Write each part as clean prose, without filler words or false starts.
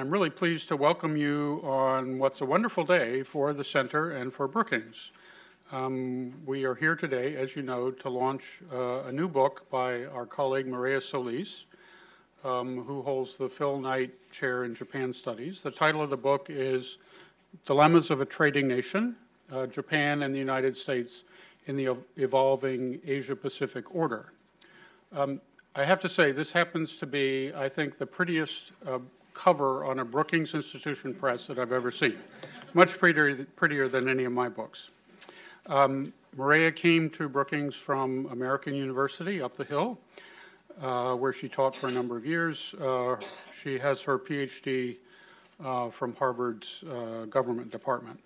I'm really pleased to welcome you on what's a wonderful day for the Center and for Brookings. We are here today, as you know, to launch a new book by our colleague Mireya Solís, who holds the Phil Knight Chair in Japan Studies. The title of the book is Dilemmas of a Trading Nation, Japan and the United States in the Evolving Asia-Pacific Order. I have to say, this happens to be, I think, the prettiest cover on a Brookings Institution press that I've ever seen. Much prettier than any of my books. Mireya came to Brookings from American University up the hill, where she taught for a number of years. She has her PhD from Harvard's government department.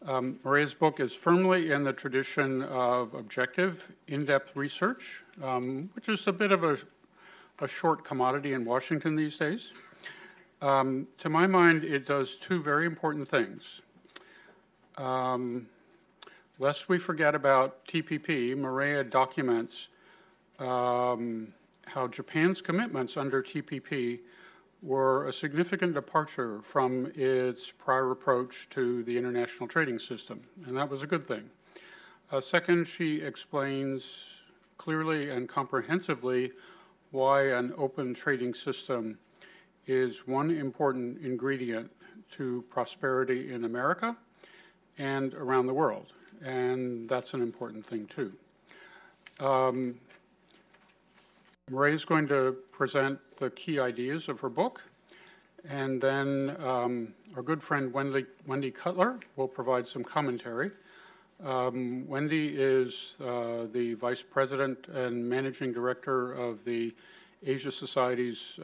Mireya's book is firmly in the tradition of objective, in-depth research, which is a bit of a short commodity in Washington these days. To my mind, it does two very important things. Lest we forget about TPP, Mireya documents how Japan's commitments under TPP were a significant departure from its prior approach to the international trading system, and that was a good thing. Second, she explains clearly and comprehensively why an open trading system is one important ingredient to prosperity in America and around the world, and that's an important thing too. Mireya is going to present the key ideas of her book, and then our good friend Wendy Cutler will provide some commentary. Wendy is the Vice President and Managing Director of the Asia Society's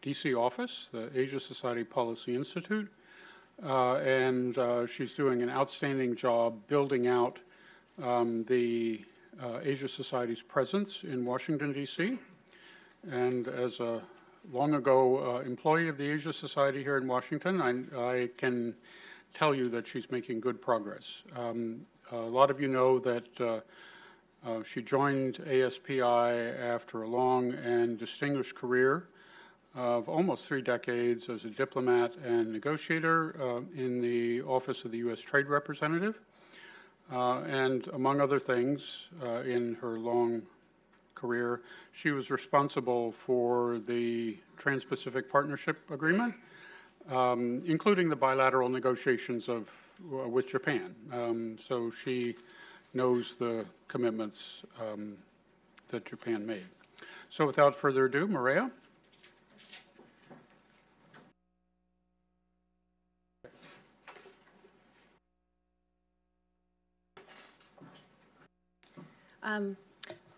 DC office, the Asia Society Policy Institute, and she's doing an outstanding job building out the Asia Society's presence in Washington, D.C. And as a long ago employee of the Asia Society here in Washington, I can tell you that she's making good progress. A lot of you know that she joined ASPI after a long and distinguished career of almost 3 decades as a diplomat and negotiator in the Office of the U.S. Trade Representative. And among other things, in her long career, she was responsible for the Trans-Pacific Partnership Agreement, including the bilateral negotiations with Japan. So she knows the commitments that Japan made. So without further ado, Mireya.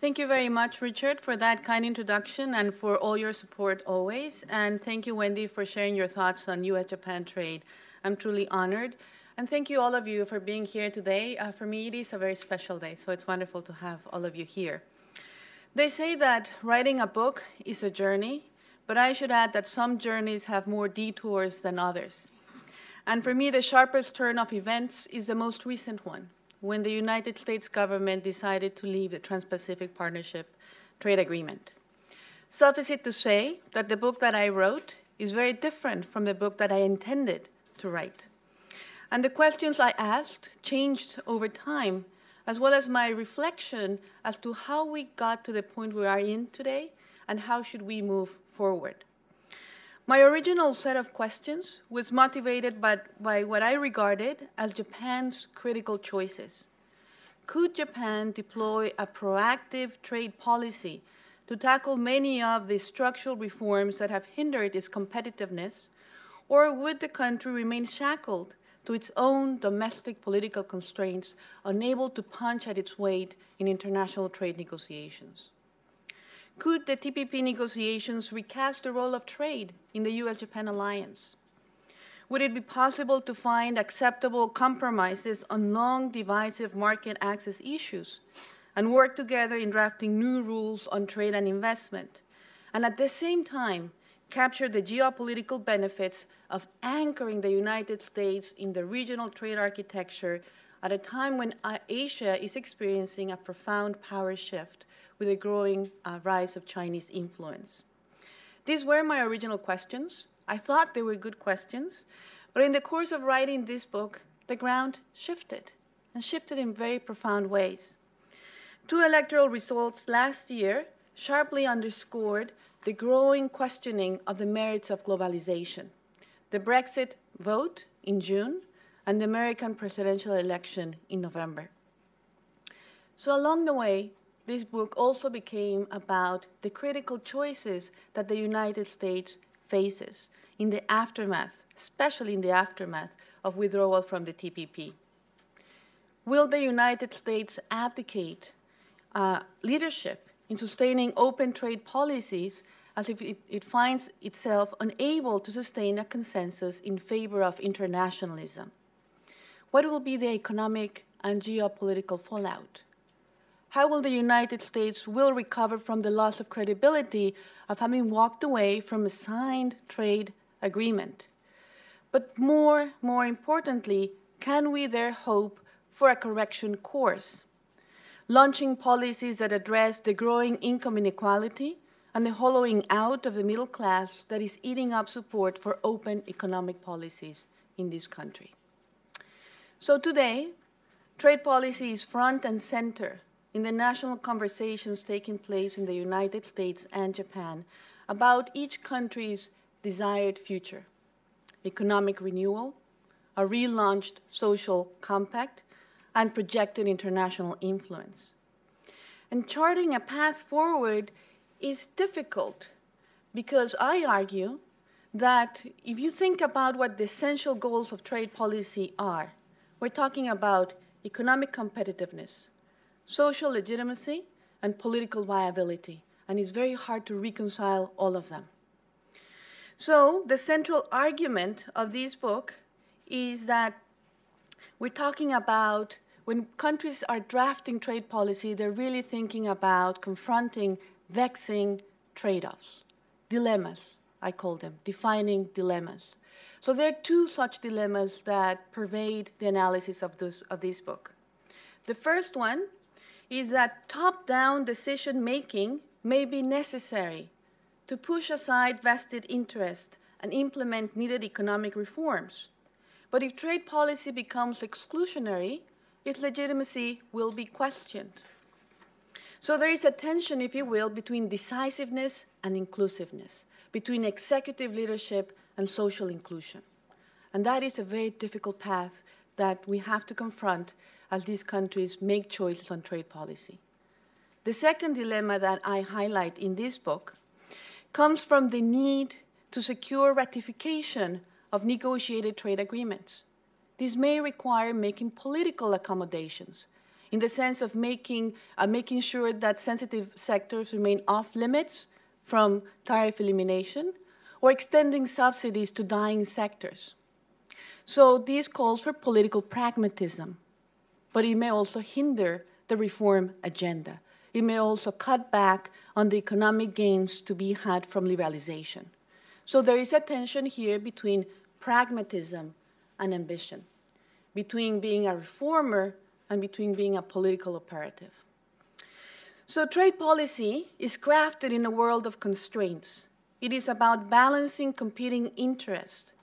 Thank you very much, Richard, for that kind introduction and for all your support always. And thank you, Wendy, for sharing your thoughts on U.S.-Japan trade. I'm truly honored. And thank you, all of you, for being here today. For me, it is a very special day, so it's wonderful to have all of you here. They say that writing a book is a journey, but I should add that some journeys have more detours than others. And for me, the sharpest turn of events is the most recent one, when the United States government decided to leave the Trans-Pacific Partnership Trade Agreement. Suffice it to say that the book that I wrote is very different from the book that I intended to write. And the questions I asked changed over time, as well as my reflection as to how we got to the point we are in today and how should we move forward. My original set of questions was motivated by what I regarded as Japan's critical choices. Could Japan deploy a proactive trade policy to tackle many of the structural reforms that have hindered its competitiveness, or would the country remain shackled to its own domestic political constraints, unable to punch at its weight in international trade negotiations? Could the TPP negotiations recast the role of trade in the U.S.-Japan alliance? Would it be possible to find acceptable compromises on long, divisive market access issues and work together in drafting new rules on trade and investment, and at the same time capture the geopolitical benefits of anchoring the United States in the regional trade architecture at a time when Asia is experiencing a profound power shift with a growing rise of Chinese influence? These were my original questions, I thought they were good questions, but in the course of writing this book, the ground shifted, and shifted in very profound ways. 2 electoral results last year sharply underscored the growing questioning of the merits of globalization. The Brexit vote in June and the American presidential election in November. So along the way, this book also became about the critical choices that the United States faces in the aftermath, especially in the aftermath of withdrawal from the TPP. Will the United States abdicate leadership in sustaining open trade policies as if it finds itself unable to sustain a consensus in favor of internationalism? What will be the economic and geopolitical fallout? How will the United States recover from the loss of credibility of having walked away from a signed trade agreement? But more importantly, can we there hope for a correction course, launching policies that address the growing income inequality and the hollowing out of the middle class that is eating up support for open economic policies in this country? So today, trade policy is front and center in the national conversations taking place in the United States and Japan about each country's desired future: economic renewal, a relaunched social compact, and projected international influence. And charting a path forward is difficult because I argue that if you think about what the essential goals of trade policy are, we're talking about economic competitiveness, social legitimacy, and political viability, and it's very hard to reconcile all of them. So the central argument of this book is that we're talking about when countries are drafting trade policy, they're really thinking about confronting vexing trade-offs, dilemmas, I call them, defining dilemmas. So there are 2 such dilemmas that pervade the analysis of this book. The first one is that top-down decision-making may be necessary to push aside vested interest and implement needed economic reforms. But if trade policy becomes exclusionary, its legitimacy will be questioned. So there is a tension, if you will, between decisiveness and inclusiveness, between executive leadership and social inclusion. And that is a very difficult path that we have to confront as these countries make choices on trade policy. The second dilemma that I highlight in this book comes from the need to secure ratification of negotiated trade agreements. This may require making political accommodations in the sense of making sure that sensitive sectors remain off limits from tariff elimination or extending subsidies to dying sectors. So this calls for political pragmatism, but it may also hinder the reform agenda. It may also cut back on the economic gains to be had from liberalization. So there is a tension here between pragmatism and ambition, between being a reformer and between being a political operative. So trade policy is crafted in a world of constraints. It is about balancing competing interests.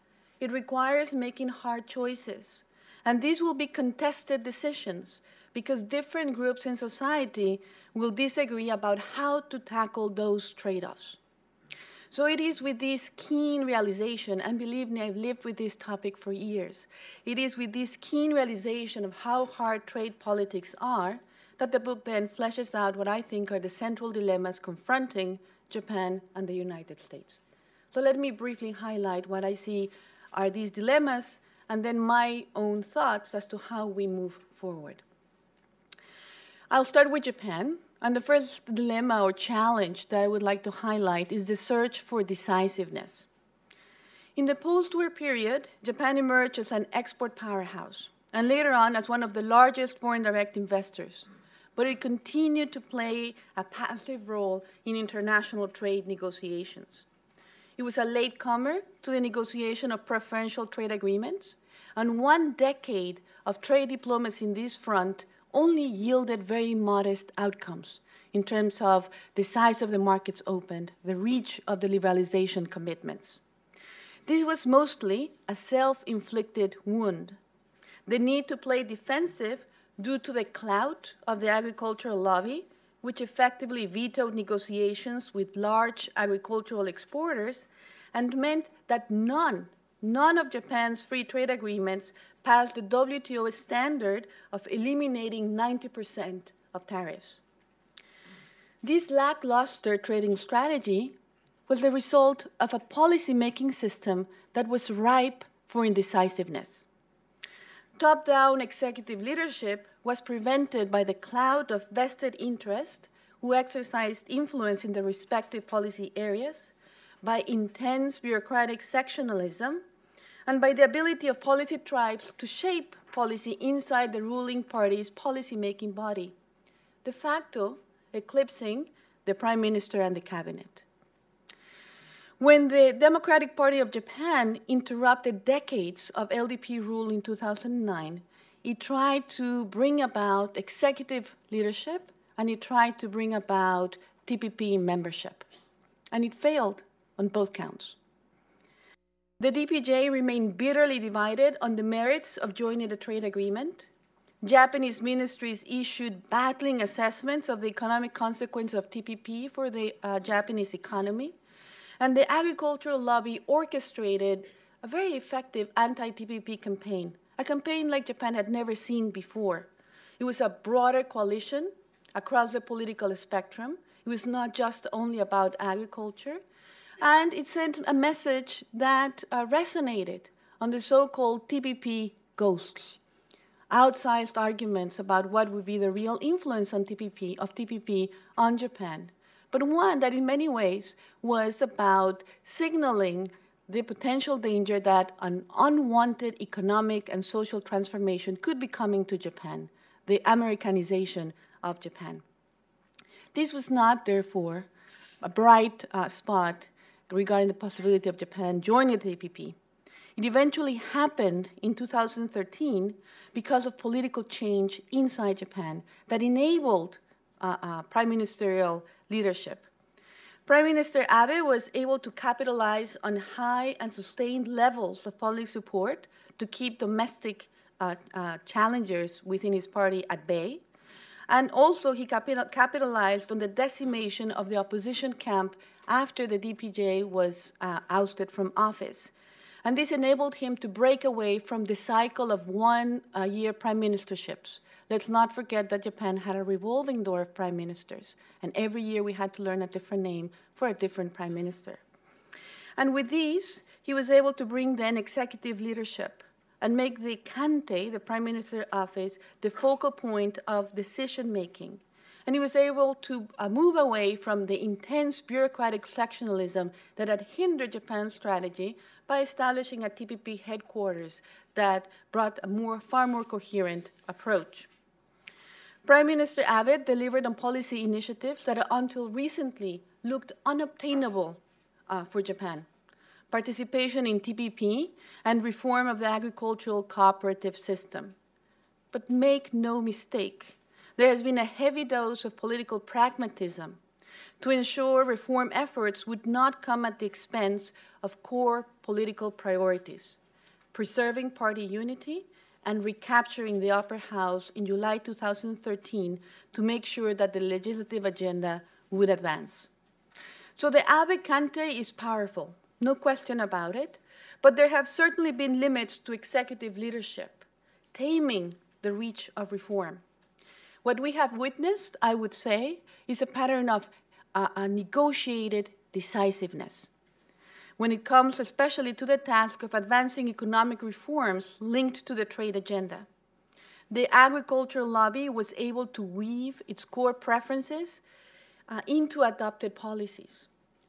It requires making hard choices. And these will be contested decisions because different groups in society will disagree about how to tackle those trade-offs. So it is with this keen realization, and believe me, I've lived with this topic for years. It is with this keen realization of how hard trade politics are that the book then fleshes out what I think are the central dilemmas confronting Japan and the United States. So let me briefly highlight what I see are these dilemmas and then my own thoughts as to how we move forward. I'll start with Japan. And the first dilemma or challenge that I would like to highlight is the search for decisiveness. In the post-war period, Japan emerged as an export powerhouse, and later on as one of the largest foreign direct investors. But it continued to play a passive role in international trade negotiations. It was a latecomer to the negotiation of preferential trade agreements, and 1 decade of trade diplomacy in this front only yielded very modest outcomes in terms of the size of the markets opened, the reach of the liberalization commitments. This was mostly a self-inflicted wound. The need to play defensive due to the clout of the agricultural lobby, which effectively vetoed negotiations with large agricultural exporters and meant that none of Japan's free trade agreements passed the WTO standard of eliminating 90% of tariffs. This lackluster trading strategy was the result of a policy-making system that was ripe for indecisiveness. Top-down executive leadership was prevented by the cloud of vested interest who exercised influence in the respective policy areas, by intense bureaucratic sectionalism, and by the ability of policy tribes to shape policy inside the ruling party's policy-making body, de facto eclipsing the Prime Minister and the Cabinet. When the Democratic Party of Japan interrupted decades of LDP rule in 2009, it tried to bring about executive leadership and it tried to bring about TPP membership. And it failed on both counts. The DPJ remained bitterly divided on the merits of joining the trade agreement. Japanese ministries issued battling assessments of the economic consequence of TPP for the Japanese economy. And the agricultural lobby orchestrated a very effective anti-TPP campaign, a campaign like Japan had never seen before. It was a broader coalition across the political spectrum. It was not just only about agriculture. And it sent a message that resonated on the so-called TPP ghosts. Outsized arguments about what would be the real influence on TPP on Japan, but one that in many ways was about signaling the potential danger that an unwanted economic and social transformation could be coming to Japan, the Americanization of Japan. This was not, therefore, a bright spot regarding the possibility of Japan joining the TPP. It eventually happened in 2013 because of political change inside Japan that enabled prime ministerial leadership. Prime Minister Abe was able to capitalize on high and sustained levels of public support to keep domestic challengers within his party at bay. And also he capitalized on the decimation of the opposition camp after the DPJ was ousted from office. And this enabled him to break away from the cycle of one-year prime ministerships. Let's not forget that Japan had a revolving door of prime ministers, and every year we had to learn a different name for a different prime minister. And with these, he was able to bring then executive leadership and make the Kante, the prime minister's office, the focal point of decision-making. And he was able to move away from the intense bureaucratic sectionalism that had hindered Japan's strategy by establishing a TPP headquarters that brought a far more coherent approach. Prime Minister Abe delivered on policy initiatives that until recently looked unobtainable for Japan. Participation in TPP and reform of the agricultural cooperative system. But make no mistake, there has been a heavy dose of political pragmatism to ensure reform efforts would not come at the expense of core political priorities, preserving party unity and recapturing the upper house in July 2013 to make sure that the legislative agenda would advance. So the Abe Kante is powerful, no question about it, but there have certainly been limits to executive leadership, taming the reach of reform. What we have witnessed, I would say, is a pattern of a negotiated decisiveness when it comes especially to the task of advancing economic reforms linked to the trade agenda. The agricultural lobby was able to weave its core preferences into adopted policies.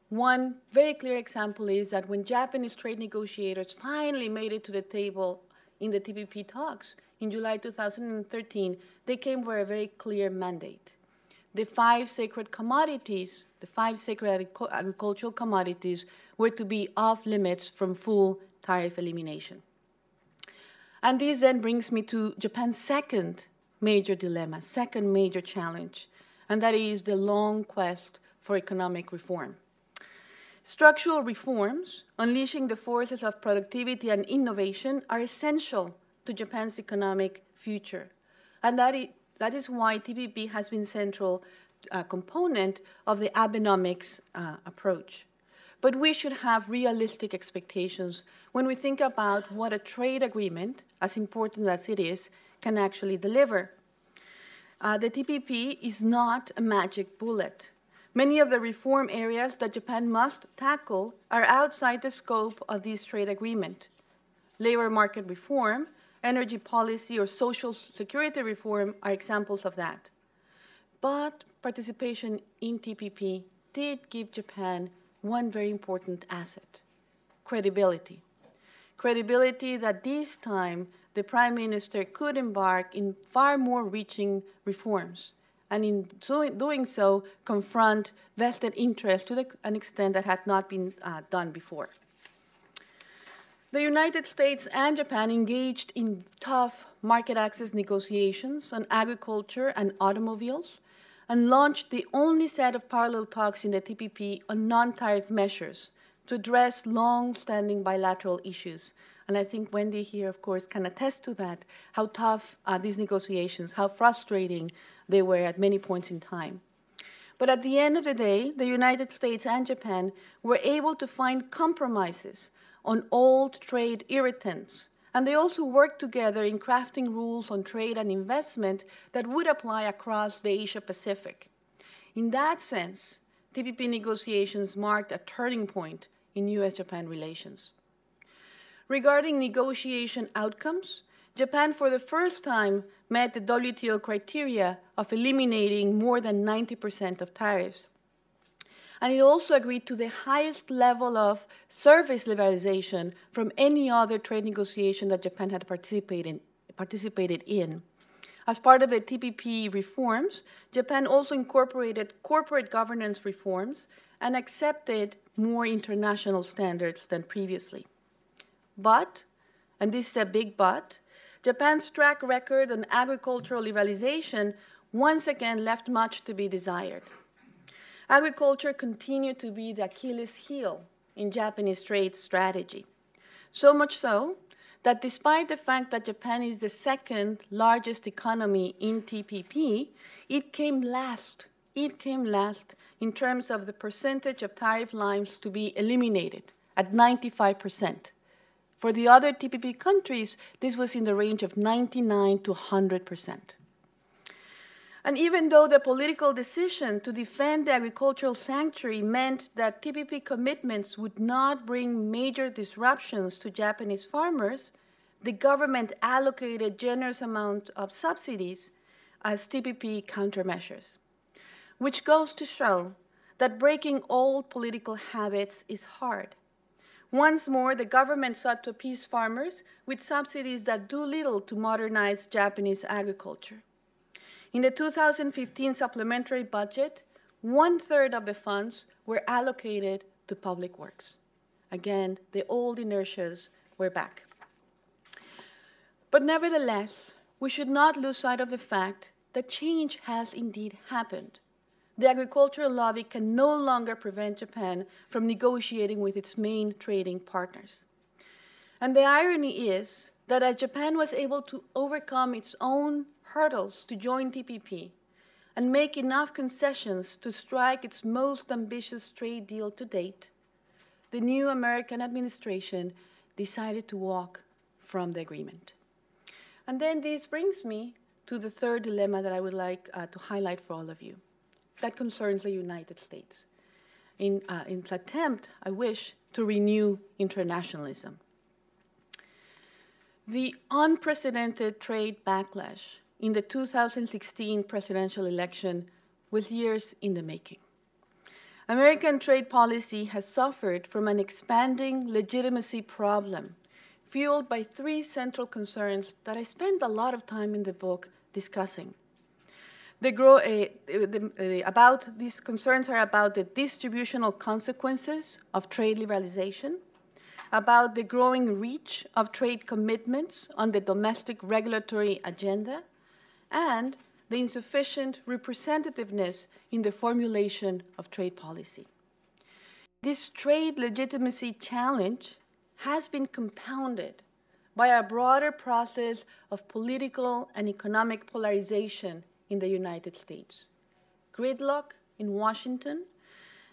One very clear example is that when Japanese trade negotiators finally made it to the table in the TPP talks in July 2013, they came with a very clear mandate. The 5 sacred commodities, the 5 sacred agricultural commodities, were to be off limits from full tariff elimination. And this then brings me to Japan's second major dilemma, second major challenge, and that is the long quest for economic reform. Structural reforms, unleashing the forces of productivity and innovation, are essential to Japan's economic future. And that is why TPP has been central component of the Abenomics approach. But we should have realistic expectations when we think about what a trade agreement, as important as it is, can actually deliver. The TPP is not a magic bullet. Many of the reform areas that Japan must tackle are outside the scope of this trade agreement. Labor market reform, energy policy, or social security reform are examples of that. But participation in TPP did give Japan one very important asset: credibility. Credibility that this time the Prime Minister could embark in far more reaching reforms, and in doing so, confront vested interests to an extent that had not been done before. The United States and Japan engaged in tough market access negotiations on agriculture and automobiles, and launched the only set of parallel talks in the TPP on non-tariff measures to address long-standing bilateral issues. And I think Wendy here, of course, can attest to that, how tough these negotiations, how frustrating they were at many points in time. But at the end of the day, the United States and Japan were able to find compromises on old trade irritants, and they also worked together in crafting rules on trade and investment that would apply across the Asia-Pacific. In that sense, TPP negotiations marked a turning point in U.S.-Japan relations. Regarding negotiation outcomes, Japan for the first time met the WTO criteria of eliminating more than 90% of tariffs. And it also agreed to the highest level of service liberalization from any other trade negotiation that Japan had participated in. As part of the TPP reforms, Japan also incorporated corporate governance reforms and accepted more international standards than previously. But, and this is a big but, Japan's track record on agricultural liberalization once again left much to be desired. Agriculture continued to be the Achilles heel in Japanese trade strategy. So much so that despite the fact that Japan is the second largest economy in TPP, it came last. It came last in terms of the percentage of tariff lines to be eliminated at 95%. For the other TPP countries, this was in the range of 99 to 100%. And even though the political decision to defend the agricultural sanctuary meant that TPP commitments would not bring major disruptions to Japanese farmers, the government allocated generous amounts of subsidies as TPP countermeasures, which goes to show that breaking old political habits is hard. Once more, the government sought to appease farmers with subsidies that do little to modernize Japanese agriculture. In the 2015 supplementary budget, 1/3 of the funds were allocated to public works. Again, the old inertias were back. But nevertheless, we should not lose sight of the fact that change has indeed happened. The agricultural lobby can no longer prevent Japan from negotiating with its main trading partners. And the irony is that as Japan was able to overcome its own hurdles to join TPP and make enough concessions to strike its most ambitious trade deal to date, the new American administration decided to walk from the agreement. And then this brings me to the third dilemma that I would like to highlight for all of you. That concerns the United States. In its attempt, I wish, to renew internationalism. The unprecedented trade backlash in the 2016 presidential election was years in the making. American trade policy has suffered from an expanding legitimacy problem fueled by three central concerns that I spent a lot of time in the book discussing. About these concerns are about the distributional consequences of trade liberalization, about the growing reach of trade commitments on the domestic regulatory agenda, and the insufficient representativeness in the formulation of trade policy. This trade legitimacy challenge has been compounded by a broader process of political and economic polarization in the United States, gridlock in Washington,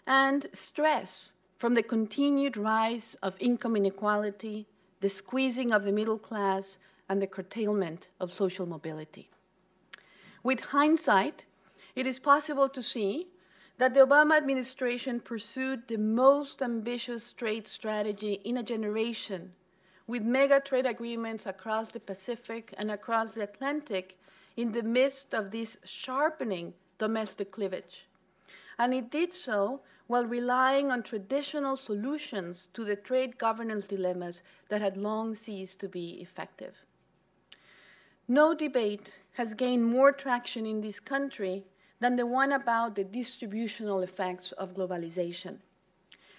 and stress from the continued rise of income inequality, the squeezing of the middle class, and the curtailment of social mobility. With hindsight, it is possible to see that the Obama administration pursued the most ambitious trade strategy in a generation, with mega trade agreements across the Pacific and across the Atlantic in the midst of this sharpening domestic cleavage. And it did so while relying on traditional solutions to the trade governance dilemmas that had long ceased to be effective. No debate has gained more traction in this country than the one about the distributional effects of globalization,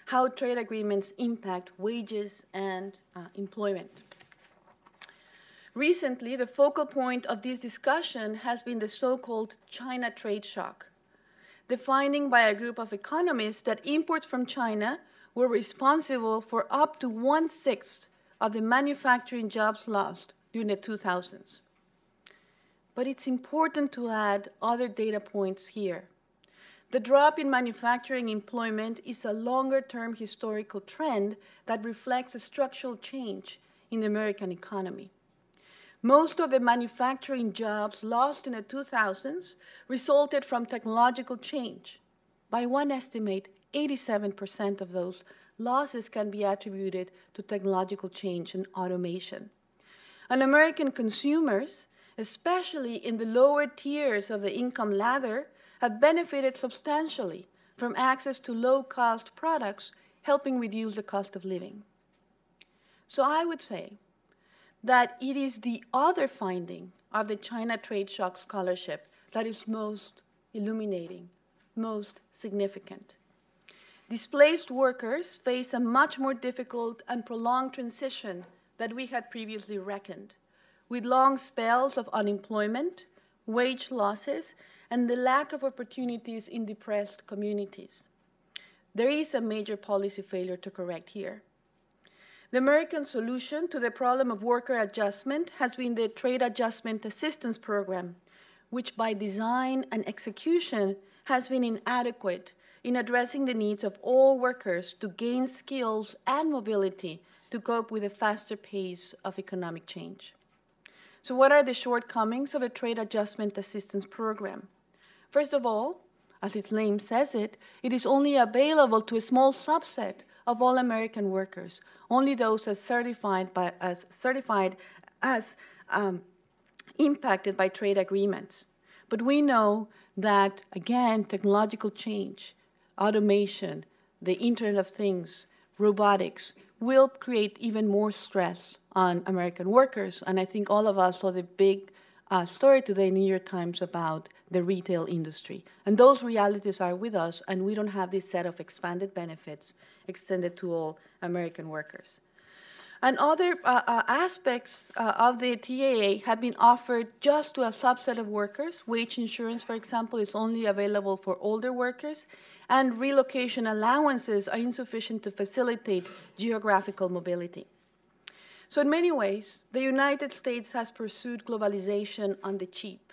how trade agreements impact wages and employment. Recently, the focal point of this discussion has been the so-called China trade shock, the finding by a group of economists that imports from China were responsible for up to 1/6 of the manufacturing jobs lost during the 2000s. But it's important to add other data points here. The drop in manufacturing employment is a longer-term historical trend that reflects a structural change in the American economy. Most of the manufacturing jobs lost in the 2000s resulted from technological change. By one estimate, 87% of those losses can be attributed to technological change and automation. And American consumers, especially in the lower tiers of the income ladder, have benefited substantially from access to low-cost products, helping reduce the cost of living. So I would say that it is the other finding of the China Trade Shock Scholarship that is most illuminating, most significant. Displaced workers face a much more difficult and prolonged transition than we had previously reckoned, with long spells of unemployment, wage losses, and the lack of opportunities in depressed communities. There is a major policy failure to correct here. The American solution to the problem of worker adjustment has been the Trade Adjustment Assistance Program, which by design and execution has been inadequate in addressing the needs of all workers to gain skills and mobility to cope with a faster pace of economic change. So what are the shortcomings of a Trade Adjustment Assistance Program? First of all, as its name says it is only available to a small subset of all American workers, only those as certified as impacted by trade agreements. But we know that, again, technological change, automation, the Internet of Things, robotics, will create even more stress on American workers. And I think all of us saw the big story today in the New York Times about the retail industry. And those realities are with us, and we don't have this set of expanded benefits extended to all American workers. And other aspects of the TAA have been offered just to a subset of workers. Wage insurance, for example, is only available for older workers, and relocation allowances are insufficient to facilitate geographical mobility. So in many ways, the United States has pursued globalization on the cheap,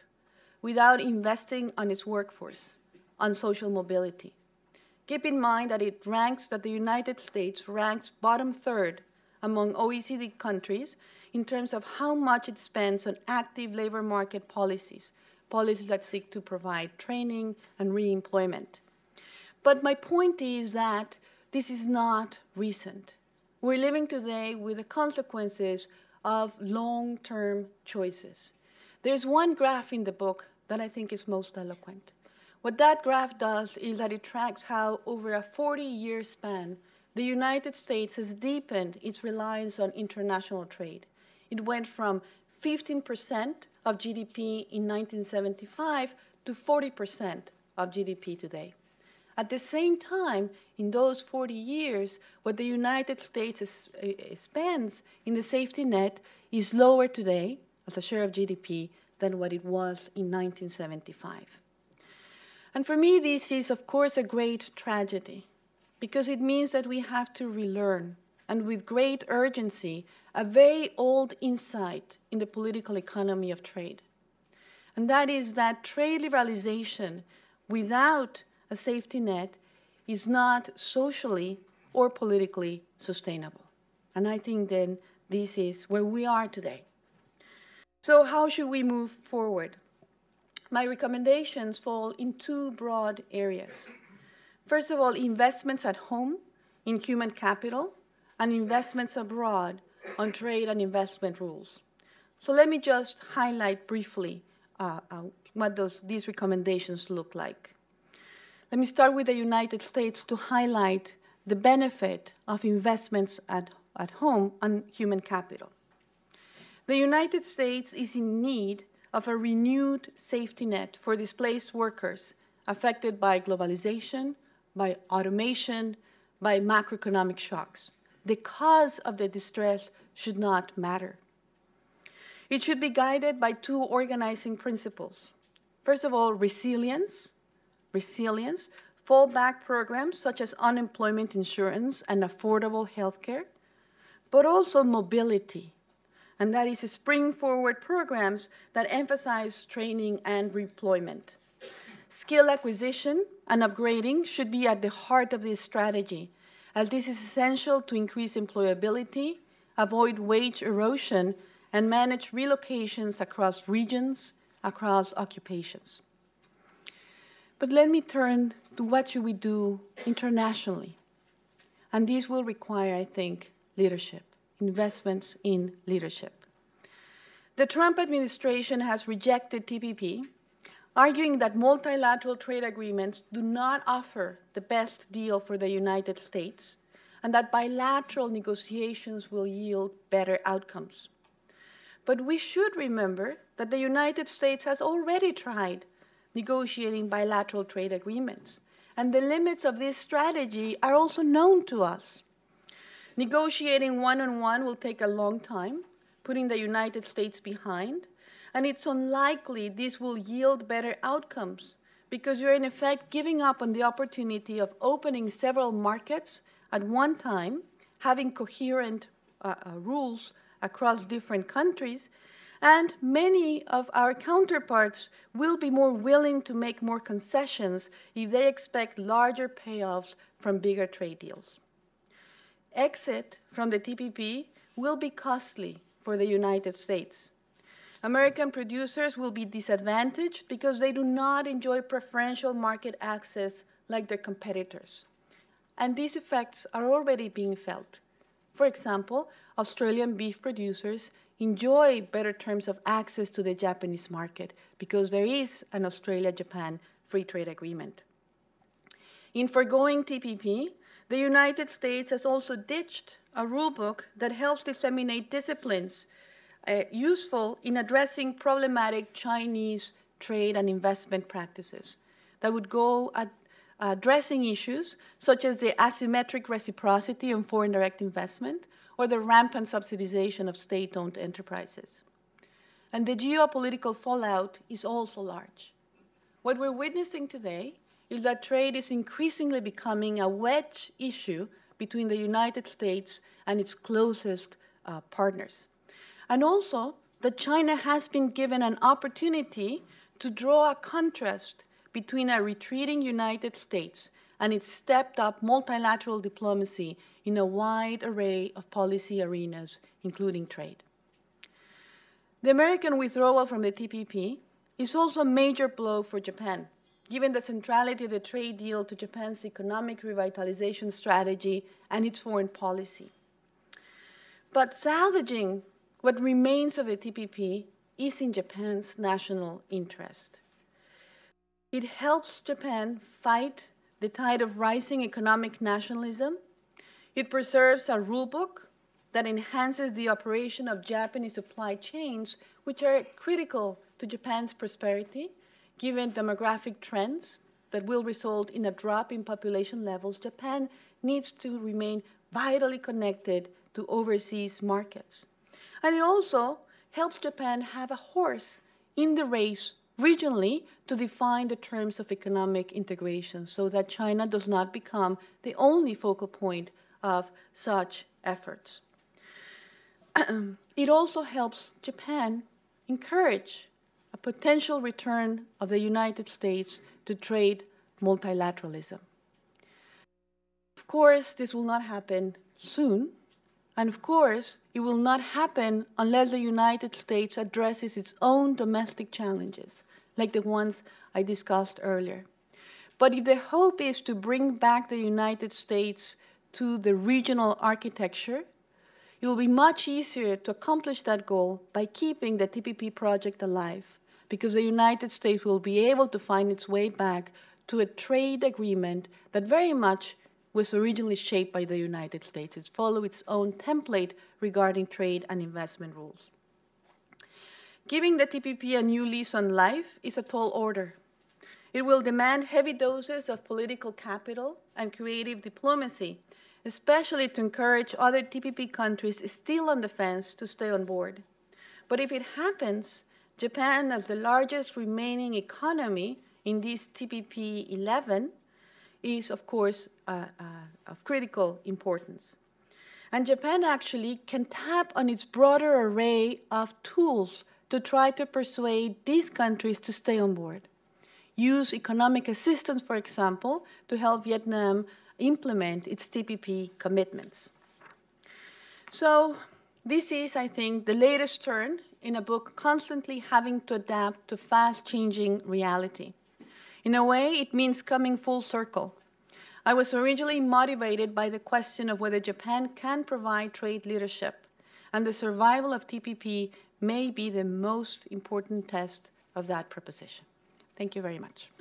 without investing on its workforce, on social mobility. Keep in mind that the United States ranks bottom third among OECD countries in terms of how much it spends on active labor market policies, policies that seek to provide training and re-employment. But my point is that this is not recent. We're living today with the consequences of long-term choices. There's one graph in the book that I think is most eloquent. What that graph does is that it tracks how, over a 40-year span, the United States has deepened its reliance on international trade. It went from 15% of GDP in 1975 to 40% of GDP today. At the same time, in those 40 years, what the United States spends in the safety net is lower today as a share of GDP than what it was in 1975. And for me, this is, of course, a great tragedy. because it means that we have to relearn, and with great urgency, a very old insight in the political economy of trade. And that is that trade liberalization without a safety net is not socially or politically sustainable. And I think then this is where we are today. So how should we move forward? My recommendations fall in two broad areas. First of all, investments at home in human capital and investments abroad on trade and investment rules. So let me just highlight briefly what these recommendations look like. Let me start with the United States to highlight the benefit of investments at home on human capital. The United States is in need of a renewed safety net for displaced workers affected by globalization, by automation, by macroeconomic shocks. The cause of the distress should not matter. It should be guided by two organizing principles. First of all, resilience, fallback programs such as unemployment insurance and affordable health care, but also mobility, and that is spring-forward programs that emphasize training and redeployment. Skill acquisition and upgrading should be at the heart of this strategy, as this is essential to increase employability, avoid wage erosion, and manage relocations across regions, across occupations. But let me turn to what should we do internationally. And this will require, I think, leadership, investments in leadership. The Trump administration has rejected TPP, arguing that multilateral trade agreements do not offer the best deal for the United States, and that bilateral negotiations will yield better outcomes. But we should remember that the United States has already tried negotiating bilateral trade agreements, and the limits of this strategy are also known to us. Negotiating one-on-one will take a long time, putting the United States behind, and it's unlikely this will yield better outcomes because you're in effect giving up on the opportunity of opening several markets at one time, having coherent rules across different countries, and many of our counterparts will be more willing to make more concessions if they expect larger payoffs from bigger trade deals. Exit from the TPP will be costly for the United States. American producers will be disadvantaged because they do not enjoy preferential market access like their competitors. And these effects are already being felt. For example, Australian beef producers enjoy better terms of access to the Japanese market because there is an Australia-Japan free trade agreement. In foregoing TPP, the United States has also ditched a rulebook that helps disseminate disciplines useful in addressing problematic Chinese trade and investment practices that would go at addressing issues such as the asymmetric reciprocity on foreign direct investment or the rampant subsidization of state-owned enterprises. And the geopolitical fallout is also large. What we're witnessing today is that trade is increasingly becoming a wedge issue between the United States and its closest partners. And also that China has been given an opportunity to draw a contrast between a retreating United States and its stepped-up multilateral diplomacy in a wide array of policy arenas, including trade. The American withdrawal from the TPP is also a major blow for Japan, given the centrality of the trade deal to Japan's economic revitalization strategy and its foreign policy. But salvaging what remains of the TPP is in Japan's national interest. It helps Japan fight the tide of rising economic nationalism. It preserves a rulebook that enhances the operation of Japanese supply chains, which are critical to Japan's prosperity, given demographic trends that will result in a drop in population levels. Japan needs to remain vitally connected to overseas markets. And it also helps Japan have a horse in the race regionally to define the terms of economic integration so that China does not become the only focal point of such efforts. It also helps Japan encourage a potential return of the United States to trade multilateralism. Of course, this will not happen soon, and of course, it will not happen unless the United States addresses its own domestic challenges, like the ones I discussed earlier. But if the hope is to bring back the United States to the regional architecture, it will be much easier to accomplish that goal by keeping the TPP project alive, because the United States will be able to find its way back to a trade agreement that very much was originally shaped by the United States. It followed its own template regarding trade and investment rules. Giving the TPP a new lease on life is a tall order. It will demand heavy doses of political capital and creative diplomacy, especially to encourage other TPP countries still on the fence to stay on board. But if it happens, Japan, as the largest remaining economy in this TPP 11, is, of course, of critical importance. And Japan actually can tap on its broader array of tools to try to persuade these countries to stay on board. Use economic assistance, for example, to help Vietnam implement its TPP commitments. So this is, I think, the latest turn in a book constantly having to adapt to fast-changing reality. In a way, it means coming full circle. I was originally motivated by the question of whether Japan can provide trade leadership, and the survival of TPP may be the most important test of that proposition. Thank you very much.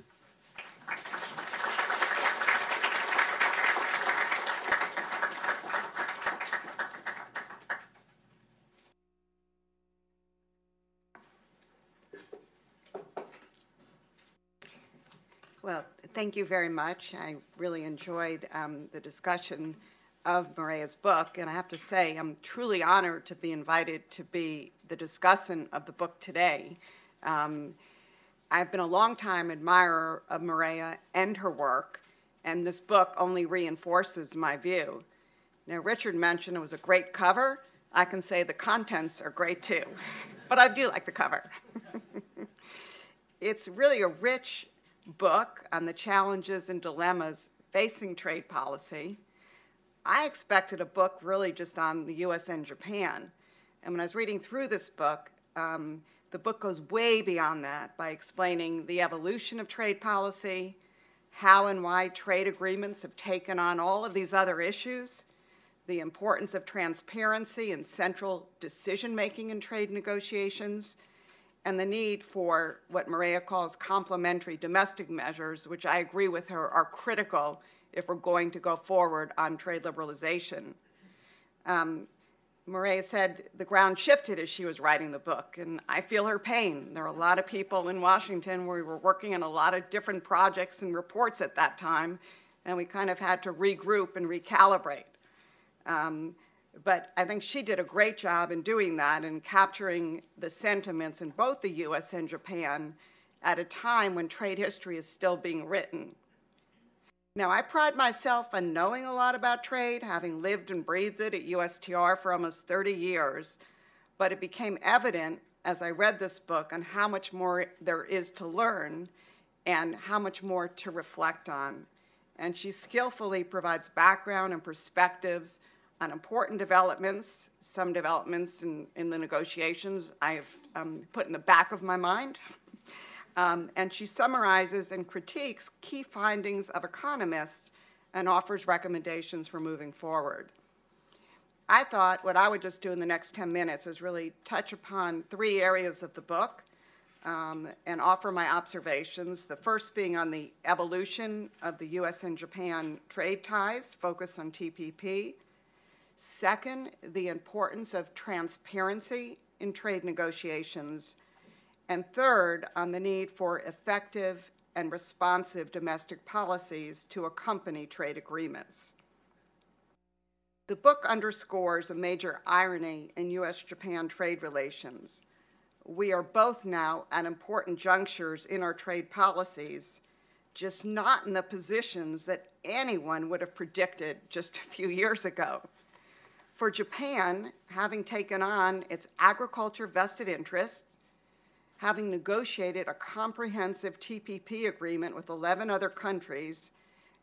Well, thank you very much. I really enjoyed the discussion of Mireya's book, and I have to say I'm truly honored to be invited to be the discussant of the book today. I've been a long-time admirer of Mireya and her work, and this book only reinforces my view. Now, Richard mentioned it was a great cover. I can say the contents are great too, but I do like the cover. It's really a rich book on the challenges and dilemmas facing trade policy. I expected a book really just on the US and Japan. And when I was reading through this book, the book goes way beyond that by explaining the evolution of trade policy, how and why trade agreements have taken on all of these other issues, the importance of transparency and central decision-making in trade negotiations, and the need for what Mireya calls complementary domestic measures, which I agree with her are critical if we're going to go forward on trade liberalization. Mireya said the ground shifted as she was writing the book, and I feel her pain. There are a lot of people in Washington where we were working on a lot of different projects and reports at that time, and we kind of had to regroup and recalibrate. But I think she did a great job in doing that and capturing the sentiments in both the US and Japan at a time when trade history is still being written. Now, I pride myself on knowing a lot about trade, having lived and breathed it at USTR for almost 30 years, but it became evident as I read this book on how much more there is to learn and how much more to reflect on. And she skillfully provides background and perspectives on important developments, some developments in the negotiations I've put in the back of my mind. And she summarizes and critiques key findings of economists and offers recommendations for moving forward. I thought what I would just do in the next 10 minutes is really touch upon 3 areas of the book and offer my observations, the first being on the evolution of the US and Japan trade ties, focused on TPP. Second, the importance of transparency in trade negotiations. And third, on the need for effective and responsive domestic policies to accompany trade agreements. The book underscores a major irony in US-Japan trade relations. we are both now at important junctures in our trade policies, just not in the positions that anyone would have predicted just a few years ago. For Japan, having taken on its agriculture vested interests, having negotiated a comprehensive TPP agreement with 11 other countries,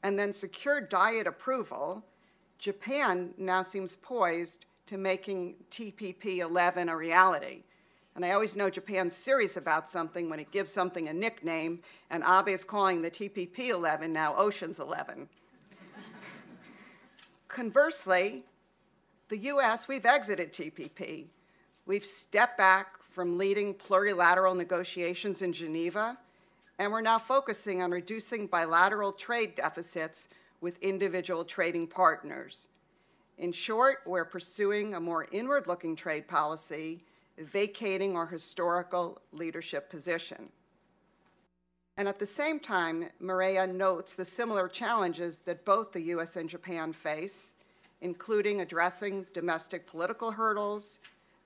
and then secured diet approval, Japan now seems poised to making TPP 11 a reality. And I always know Japan's serious about something when it gives something a nickname, and Abe is calling the TPP 11 now Ocean's 11. Conversely, the US, we've exited TPP. We've stepped back from leading plurilateral negotiations in Geneva, and we're now focusing on reducing bilateral trade deficits with individual trading partners. In short, we're pursuing a more inward-looking trade policy, vacating our historical leadership position. And at the same time, Mireya notes the similar challenges that both the US and Japan face, including addressing domestic political hurdles,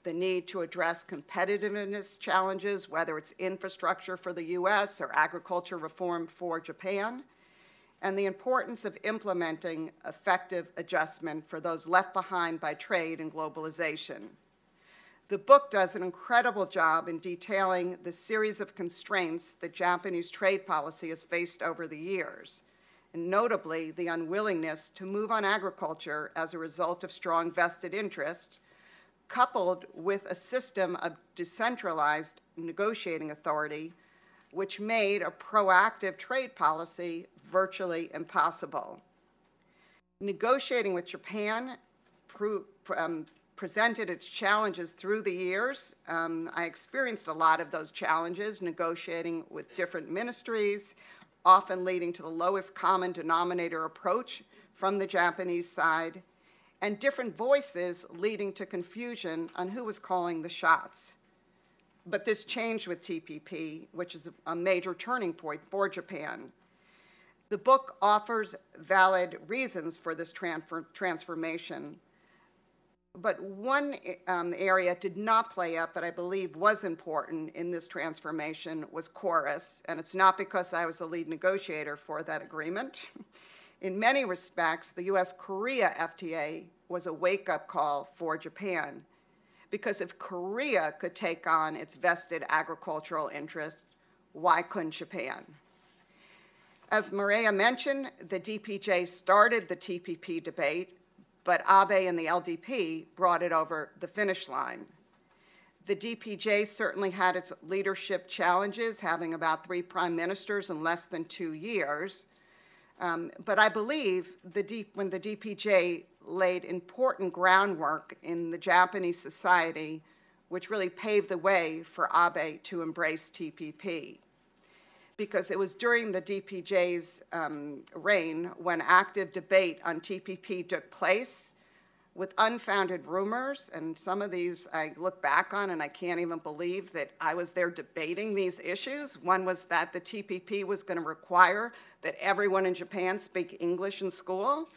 the need to address competitiveness challenges, whether it's infrastructure for the US or agriculture reform for Japan, and the importance of implementing effective adjustment for those left behind by trade and globalization. The book does an incredible job in detailing the series of constraints that Japanese trade policy has faced over the years, and notably the unwillingness to move on agriculture as a result of strong vested interest, coupled with a system of decentralized negotiating authority, which made a proactive trade policy virtually impossible. Negotiating with Japan presented its challenges through the years. I experienced a lot of those challenges, negotiating with different ministries, often leading to the lowest common denominator approach from the Japanese side, and different voices leading to confusion on who was calling the shots. But this changed with TPP, which is a major turning point for Japan. The book offers valid reasons for this transformation, but one area did not play up that I believe was important in this transformation was Chorus, and it's not because I was the lead negotiator for that agreement. In many respects, the US-Korea FTA was a wake-up call for Japan, because if Korea could take on its vested agricultural interests, why couldn't Japan? As Mireya mentioned, the DPJ started the TPP debate, but Abe and the LDP brought it over the finish line. The DPJ certainly had its leadership challenges, having about 3 prime ministers in less than 2 years. But I believe when the DPJ laid important groundwork in the Japanese society, which really paved the way for Abe to embrace TPP. Because it was during the DPJ's reign when active debate on TPP took place with unfounded rumors, and some of these I look back on and I can't even believe that I was there debating these issues. One was that the TPP was going to require that everyone in Japan speak English in school.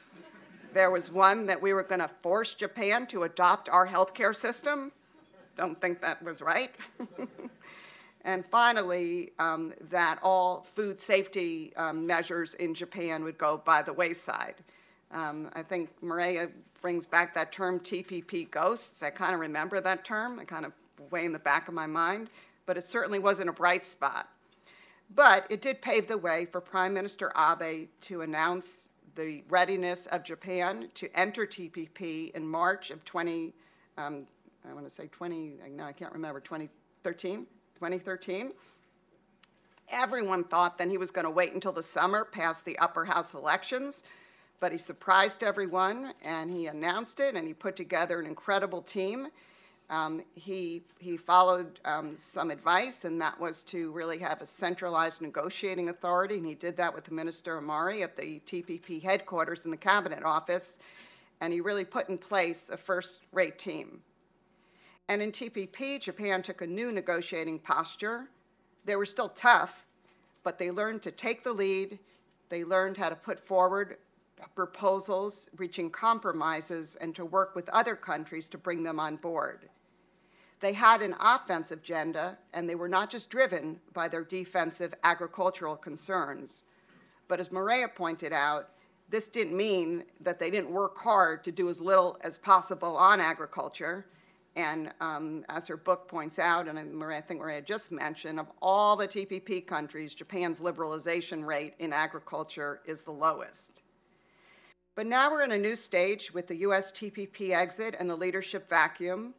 There was one that we were going to force Japan to adopt our healthcare system. Don't think that was right. And finally, that all food safety measures in Japan would go by the wayside. I think Mireya brings back that term TPP ghosts. I kind of remember that term. It kind of way in the back of my mind, but it certainly wasn't a bright spot. But it did pave the way for Prime Minister Abe to announce the readiness of Japan to enter TPP in March of 2013. Everyone thought then he was going to wait until the summer past the upper house elections, but he surprised everyone and he announced it and he put together an incredible team. He followed some advice, and that was to really have a centralized negotiating authority, and he did that with Minister Amari at the TPP headquarters in the Cabinet Office, and he really put in place a first-rate team. And in TPP, Japan took a new negotiating posture. They were still tough, but they learned to take the lead. They learned how to put forward proposals, reaching compromises, and to work with other countries to bring them on board. They had an offensive agenda, and they were not just driven by their defensive agricultural concerns. But as Mireya pointed out, this didn't mean that they didn't work hard to do as little as possible on agriculture. And as her book points out, and I think Mireya just mentioned, of all the TPP countries, Japan's liberalization rate in agriculture is the lowest. But now we're in a new stage with the US TPP exit and the leadership vacuum.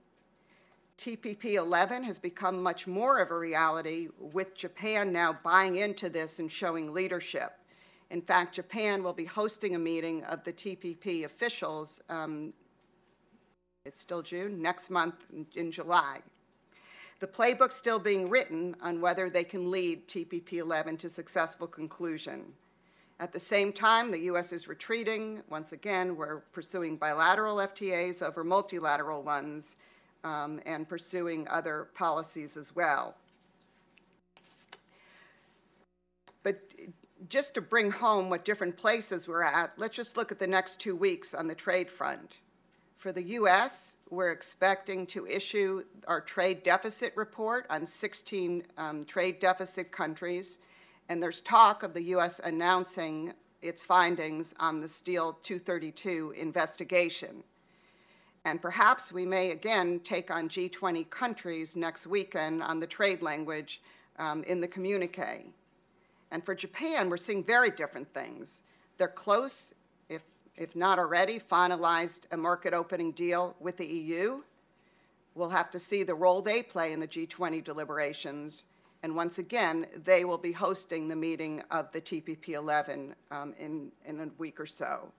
TPP 11 has become much more of a reality, with Japan now buying into this and showing leadership. In fact, Japan will be hosting a meeting of the TPP officials, it's still June, next month in July. The playbook's still being written on whether they can lead TPP 11 to successful conclusion. At the same time, the US is retreating. Once again, we're pursuing bilateral FTAs over multilateral ones, and pursuing other policies as well. But just to bring home what different places we're at, let's just look at the next 2 weeks on the trade front. For the US, we're expecting to issue our trade deficit report on 16 trade deficit countries, and there's talk of the US announcing its findings on the Steel 232 investigation. And perhaps we may again take on G20 countries next weekend on the trade language in the communique. And for Japan, we're seeing very different things. They're close, if not already, finalized a market opening deal with the EU. We'll have to see the role they play in the G20 deliberations. And once again, they will be hosting the meeting of the TPP 11 in a week or so.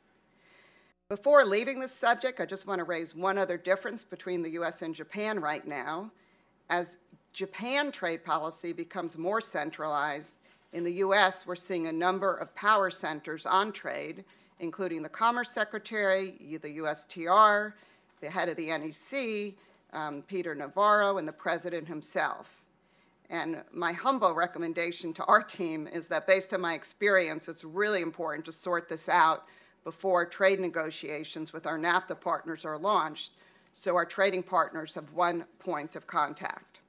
Before leaving this subject, I just want to raise one other difference between the US and Japan right now. As Japan trade policy becomes more centralized, in the US, we're seeing a number of power centers on trade, including the Commerce Secretary, the USTR, the head of the NEC, Peter Navarro, and the President himself. And my humble recommendation to our team is that based on my experience, it's really important to sort this out before trade negotiations with our NAFTA partners are launched, so our trading partners have one point of contact.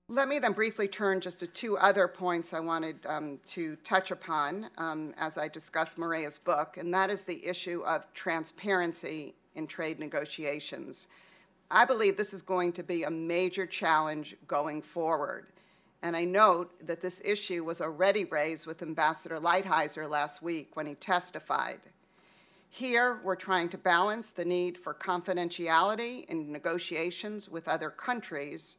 Let me then briefly turn just to two other points I wanted to touch upon as I discuss Mireya's book, and that is the issue of transparency in trade negotiations. I believe this is going to be a major challenge going forward. And I note that this issue was already raised with Ambassador Lighthizer last week when he testified. Here, we're trying to balance the need for confidentiality in negotiations with other countries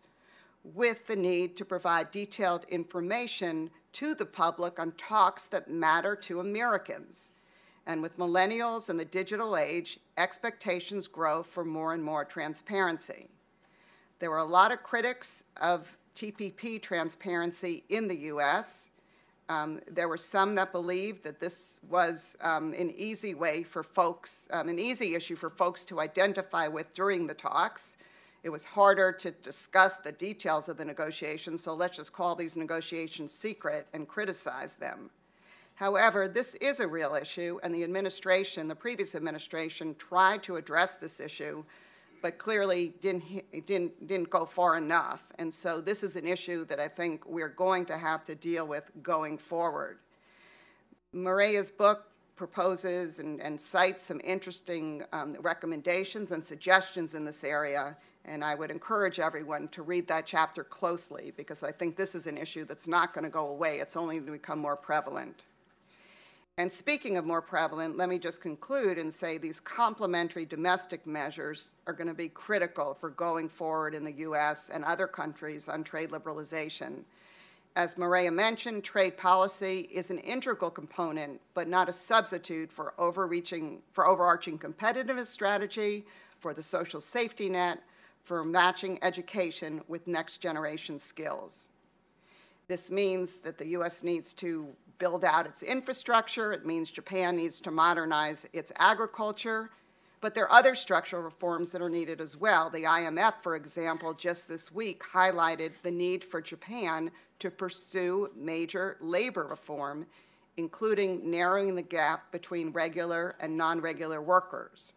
with the need to provide detailed information to the public on talks that matter to Americans. And with millennials and the digital age, expectations grow for more and more transparency. There were a lot of critics of TPP transparency in the US. There were some that believed that this was an easy way for folks, an easy issue for folks to identify with during the talks. It was harder to discuss the details of the negotiations, so let's just call these negotiations secret and criticize them. However, this is a real issue, and the administration, the previous administration, tried to address this issue, but clearly didn't go far enough. And so this is an issue that I think we're going to have to deal with going forward. Mireya's book proposes and cites some interesting recommendations and suggestions in this area, and I would encourage everyone to read that chapter closely, because I think this is an issue that's not going to go away. It's only going to become more prevalent. And speaking of more prevalent, let me just conclude and say these complementary domestic measures are going to be critical for going forward in the US and other countries on trade liberalization. As Mireya mentioned, trade policy is an integral component, but not a substitute for overarching competitiveness strategy, for the social safety net, for matching education with next generation skills. This means that the US needs to build out its infrastructure. It means Japan needs to modernize its agriculture. But there are other structural reforms that are needed as well. The IMF, for example, just this week highlighted the need for Japan to pursue major labor reform, including narrowing the gap between regular and non-regular workers.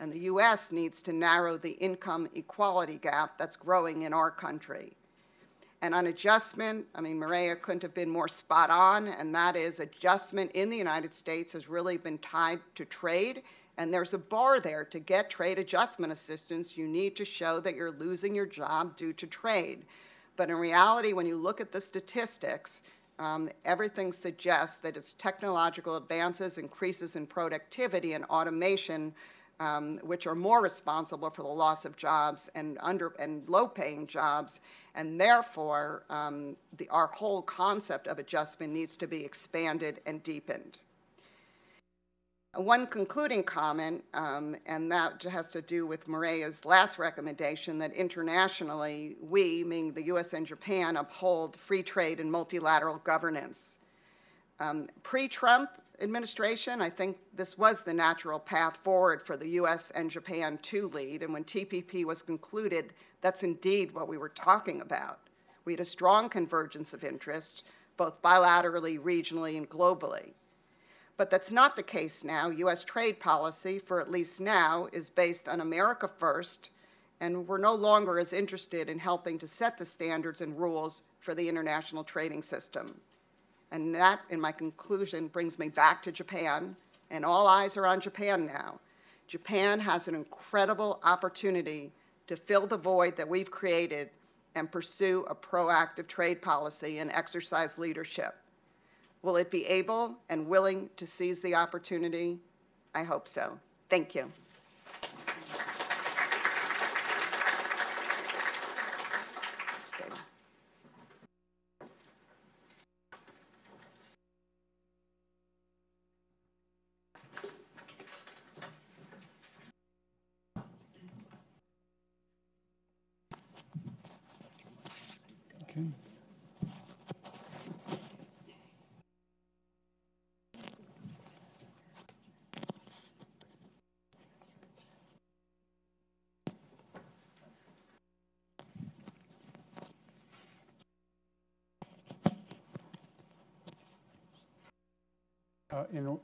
and the U.S. needs to narrow the income equality gap that's growing in our country. And on adjustment, I mean, Mireya couldn't have been more spot on, and that is adjustment in the United States has really been tied to trade, and there's a bar there. To get trade adjustment assistance, you need to show that you're losing your job due to trade. But in reality, when you look at the statistics, everything suggests that it's technological advances, increases in productivity and automation, which are more responsible for the loss of jobs and low-paying jobs, and therefore our whole concept of adjustment needs to be expanded and deepened. One concluding comment, and that has to do with Mireya's last recommendation, that internationally we, meaning the U.S. and Japan, uphold free trade and multilateral governance. Pre-Trump administration, I think this was the natural path forward for the U.S. and Japan to lead, and when TPP was concluded, that's indeed what we were talking about. We had a strong convergence of interests, both bilaterally, regionally, and globally. But that's not the case now. U.S. trade policy, for at least now, is based on America first, and we're no longer as interested in helping to set the standards and rules for the international trading system. And that, in my conclusion, brings me back to Japan, and all eyes are on Japan now. Japan has an incredible opportunity to fill the void that we've created and pursue a proactive trade policy and exercise leadership. Will it be able and willing to seize the opportunity? I hope so. Thank you. Okay.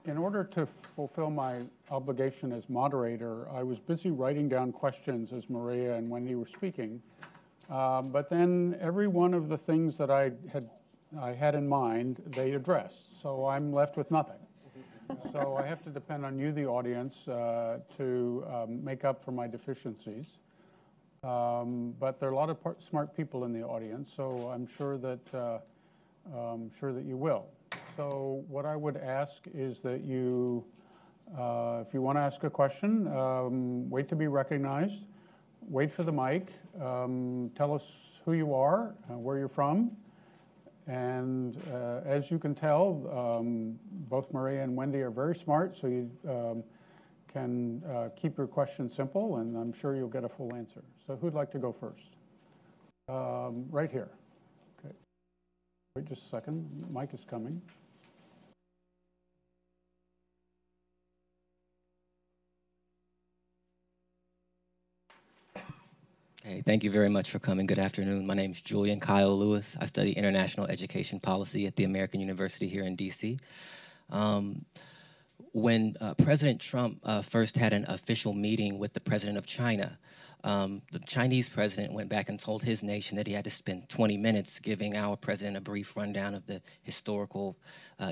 In order to fulfill my obligation as moderator, I was busy writing down questions as Mireya and Wendy were speaking, but then every one of the things that I had in mind, they addressed, so I'm left with nothing. So I have to depend on you, the audience, to make up for my deficiencies. But there are a lot of smart people in the audience, so I'm sure that you will. So what I would ask is that you, if you want to ask a question, wait to be recognized, wait for the mic, tell us who you are, where you're from, and as you can tell, both Mireya and Wendy are very smart, so you can keep your questions simple, and I'm sure you'll get a full answer. So who'd like to go first? Right here. Okay. Wait just a second. Mic is coming. Hey, thank you very much for coming. Good afternoon. My name is Julian Kyle Lewis. I study international education policy at the American University here in D.C. When President Trump first had an official meeting with the president of China, the Chinese president went back and told his nation that he had to spend 20 minutes giving our president a brief rundown of the historical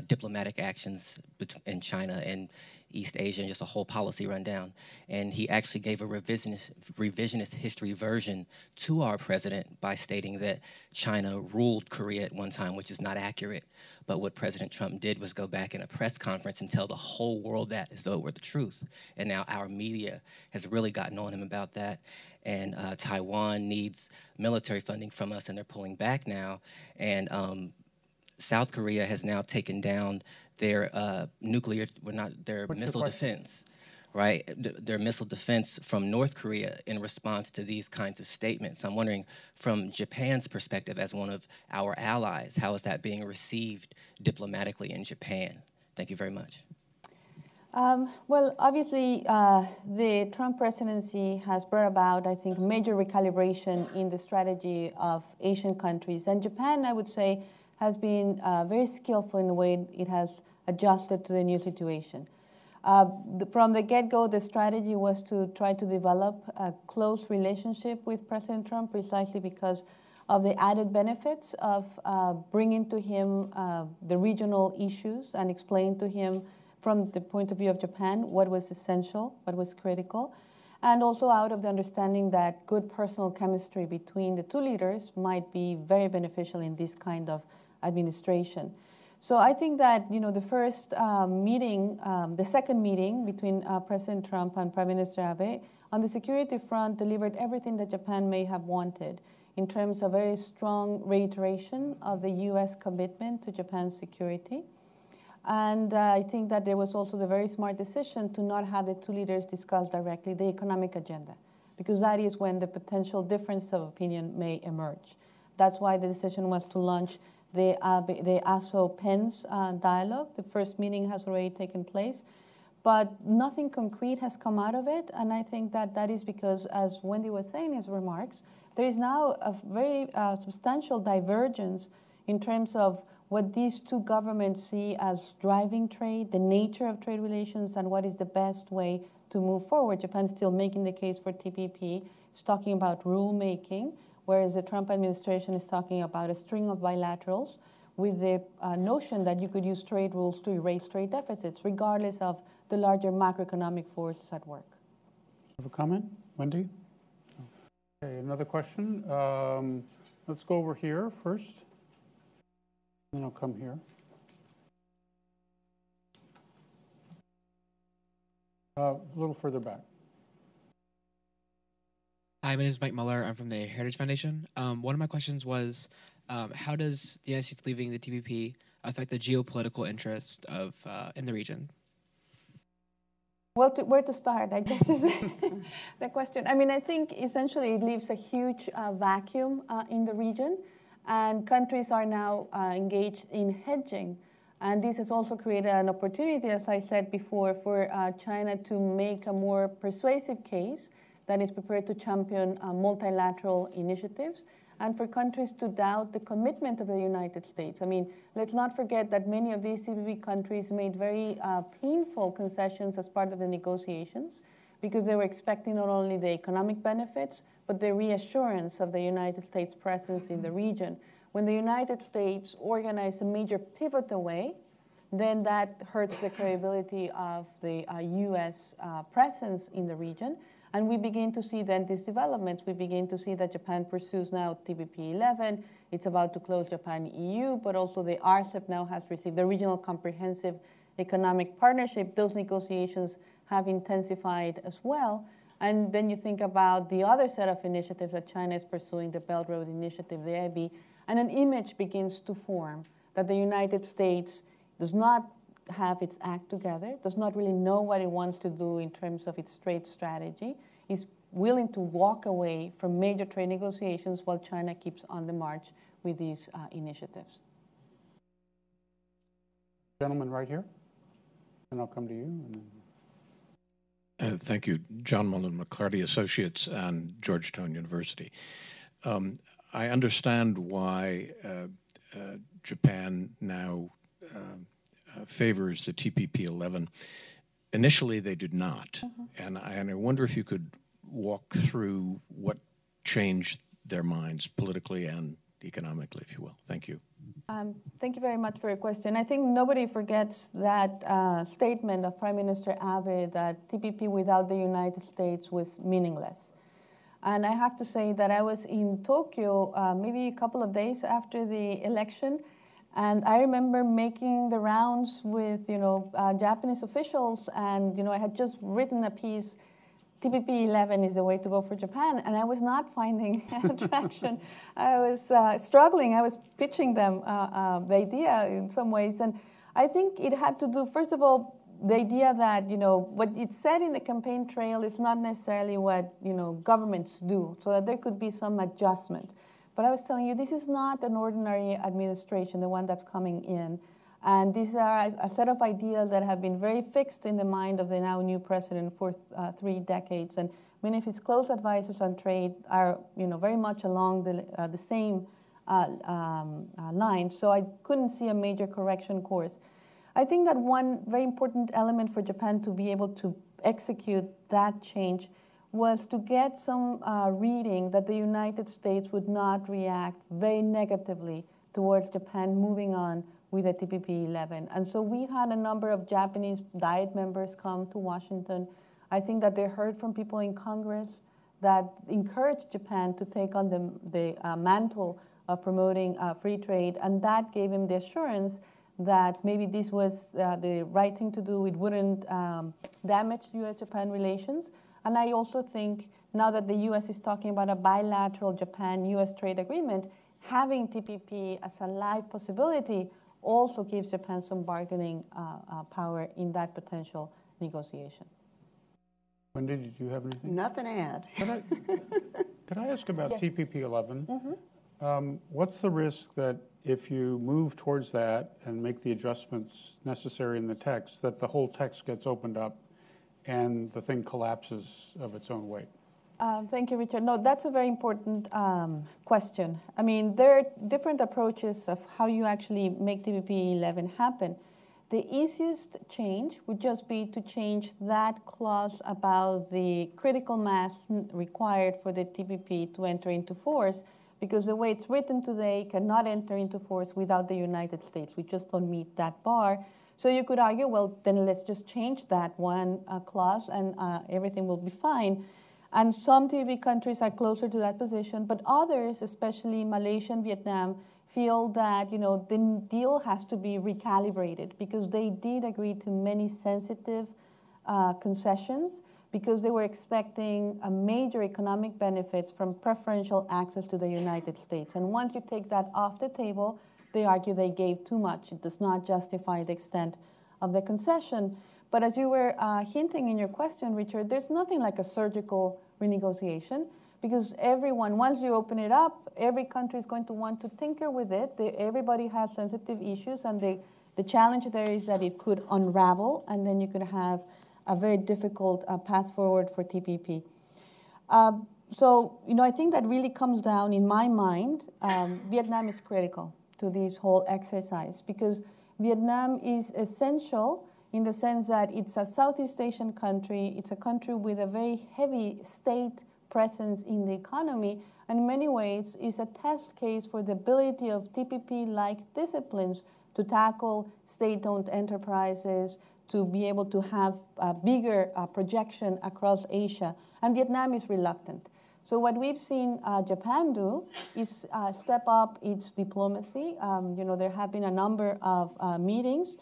diplomatic actions in China and East Asia, and just a whole policy rundown. And he actually gave a revisionist history version to our president by stating that China ruled Korea at one time, which is not accurate. But what President Trump did was go back in a press conference and tell the whole world that as though it were the truth. And now our media has really gotten on him about that. And Taiwan needs military funding from us, and they're pulling back now. And South Korea has now taken down their missile defense, right? Their missile defense from North Korea in response to these kinds of statements. I'm wondering, from Japan's perspective as one of our allies, how is that being received diplomatically in Japan? Thank you very much. Well, obviously, the Trump presidency has brought about, I think, major recalibration in the strategy of Asian countries. And Japan, I would say, has been very skillful in the way it has adjusted to the new situation. From the get-go, the strategy was to try to develop a close relationship with President Trump precisely because of the added benefits of bringing to him the regional issues and explaining to him from the point of view of Japan what was essential, what was critical, and also out of the understanding that good personal chemistry between the two leaders might be very beneficial in this kind of administration. So I think that, the first meeting, the second meeting between President Trump and Prime Minister Abe on the security front delivered everything that Japan may have wanted in terms of very strong reiteration of the U.S. commitment to Japan's security. And I think that there was also the very smart decision to not have the two leaders discuss directly the economic agenda, because that is when the potential difference of opinion may emerge. That's why the decision was to launch the ASO-Pence dialogue. The first meeting has already taken place, but nothing concrete has come out of it. And I think that that is because, as Wendy was saying in his remarks, there is now a very substantial divergence in terms of what these two governments see as driving trade, the nature of trade relations, and what is the best way to move forward. Japan's still making the case for TPP. It's talking about rulemaking, whereas the Trump administration is talking about a string of bilaterals with the notion that you could use trade rules to erase trade deficits, regardless of the larger macroeconomic forces at work. Have a comment, Wendy? Okay, another question. Let's go over here first, then I'll come here. A little further back. Hi, my name is Mike Muller. I'm from the Heritage Foundation. One of my questions was, how does the United States leaving the TPP affect the geopolitical interest of in the region? Well, where to start, I guess, is the question. I mean, I think essentially it leaves a huge vacuum in the region, and countries are now engaged in hedging. And this has also created an opportunity, as I said before, for China to make a more persuasive case that is prepared to champion multilateral initiatives, and for countries to doubt the commitment of the United States. I mean, let's not forget that many of these TPP countries made very painful concessions as part of the negotiations, because they were expecting not only the economic benefits, but the reassurance of the United States' presence in the region. When the United States organized a major pivot away, then that hurts the credibility of the U.S. presence in the region. And we begin to see then these developments. We begin to see that Japan pursues now TPP 11. It's about to close Japan-EU, but also the RCEP now has received the Regional Comprehensive Economic Partnership. Those negotiations have intensified as well. And then you think about the other set of initiatives that China is pursuing, the Belt Road Initiative, the IB, and an image begins to form that the United States does not have its act together, does not really know what it wants to do in terms of its trade strategy, is willing to walk away from major trade negotiations while China keeps on the march with these initiatives. Gentleman right here, and I'll come to you. Thank you. John Mullen, McClarty Associates and Georgetown University. I understand why Japan now favors the TPP 11. Initially, they did not. And I wonder if you could walk through what changed their minds politically and economically, if you will. Thank you. Thank you very much for your question. I think nobody forgets that statement of Prime Minister Abe that TPP without the United States was meaningless. And I have to say that I was in Tokyo maybe a couple of days after the election, and I remember making the rounds with Japanese officials, and I had just written a piece, TPP 11 is the way to go for Japan, and I was not finding traction. I was struggling. I was pitching them the idea in some ways, and I think it had to do, first of all, the idea that what it said in the campaign trail is not necessarily what governments do, so that there could be some adjustment. But I was telling you, this is not an ordinary administration, the one that's coming in. And these are a set of ideas that have been very fixed in the mind of the now new president for 3 decades. And many of his close advisors on trade are very much along the same lines. So I couldn't see a major correction course. I think that one very important element for Japan to be able to execute that change was to get some reading that the United States would not react very negatively towards Japan moving on with the TPP-11. And so we had a number of Japanese Diet members come to Washington. I think that they heard from people in Congress that encouraged Japan to take on the mantle of promoting free trade, and that gave him the assurance that maybe this was the right thing to do. It wouldn't damage U.S.-Japan relations. And I also think now that the U.S. is talking about a bilateral Japan-U.S. trade agreement, having TPP as a live possibility also gives Japan some bargaining power in that potential negotiation. Wendy, did you have anything? Nothing to add. Could I ask about Yes. TPP-11? Mm-hmm. What's the risk that if you move towards that and make the adjustments necessary in the text, that the whole text gets opened up and the thing collapses of its own weight? Thank you, Richard. No, that's a very important question. I mean, there are different approaches of how you actually make TPP-11 happen. The easiest change would just be to change that clause about the critical mass required for the TPP to enter into force, because the way it's written today cannot enter into force without the United States. We just don't meet that bar. So you could argue, well, then let's just change that one clause and everything will be fine. And some TPP countries are closer to that position, but others, especially Malaysia and Vietnam, feel that the deal has to be recalibrated because they did agree to many sensitive concessions because they were expecting a major economic benefits from preferential access to the United States. And once you take that off the table, they argue they gave too much. It does not justify the extent of the concession. But as you were hinting in your question, Richard, there's nothing like a surgical renegotiation because everyone, once you open it up, every country is going to want to tinker with it. Everybody has sensitive issues, and the challenge there is that it could unravel, and then you could have a very difficult path forward for TPP. So, I think that really comes down, in my mind, Vietnam is critical to this whole exercise because Vietnam is essential in the sense that it's a Southeast Asian country. It's a country with a very heavy state presence in the economy, and in many ways is a test case for the ability of TPP-like disciplines to tackle state-owned enterprises, to be able to have a bigger projection across Asia. And Vietnam is reluctant. So what we've seen Japan do is step up its diplomacy. There have been a number of meetings.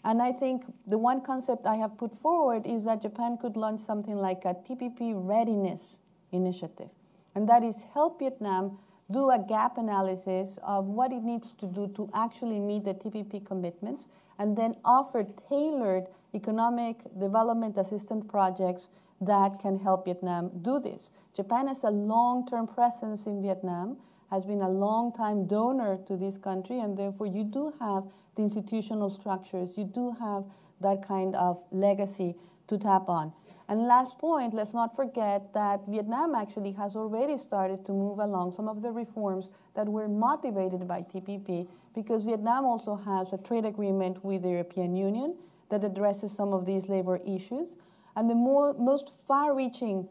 And I think the one concept I have put forward is that Japan could launch something like a TPP readiness initiative. And that is help Vietnam do a gap analysis of what it needs to do to actually meet the TPP commitments, and then offer tailored economic development assistance projects that can help Vietnam do this. Japan has a long-term presence in Vietnam, has been a long-time donor to this country, and therefore you do have the institutional structures, you do have that kind of legacy to tap on. And last point, let's not forget that Vietnam actually has already started to move along some of the reforms that were motivated by TPP, because Vietnam also has a trade agreement with the European Union that addresses some of these labor issues. And the most far-reaching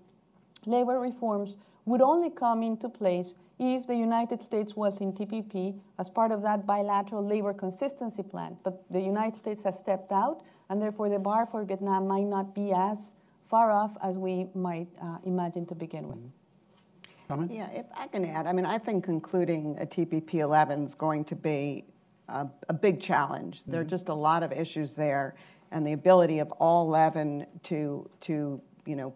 labor reforms would only come into place if the United States was in TPP as part of that bilateral labor consistency plan. But the United States has stepped out, and therefore the bar for Vietnam might not be as far off as we might imagine to begin with. Comment? Yeah, if I can add, I think concluding a TPP-11 is going to be a big challenge. There are just a lot of issues there, and the ability of all 11 to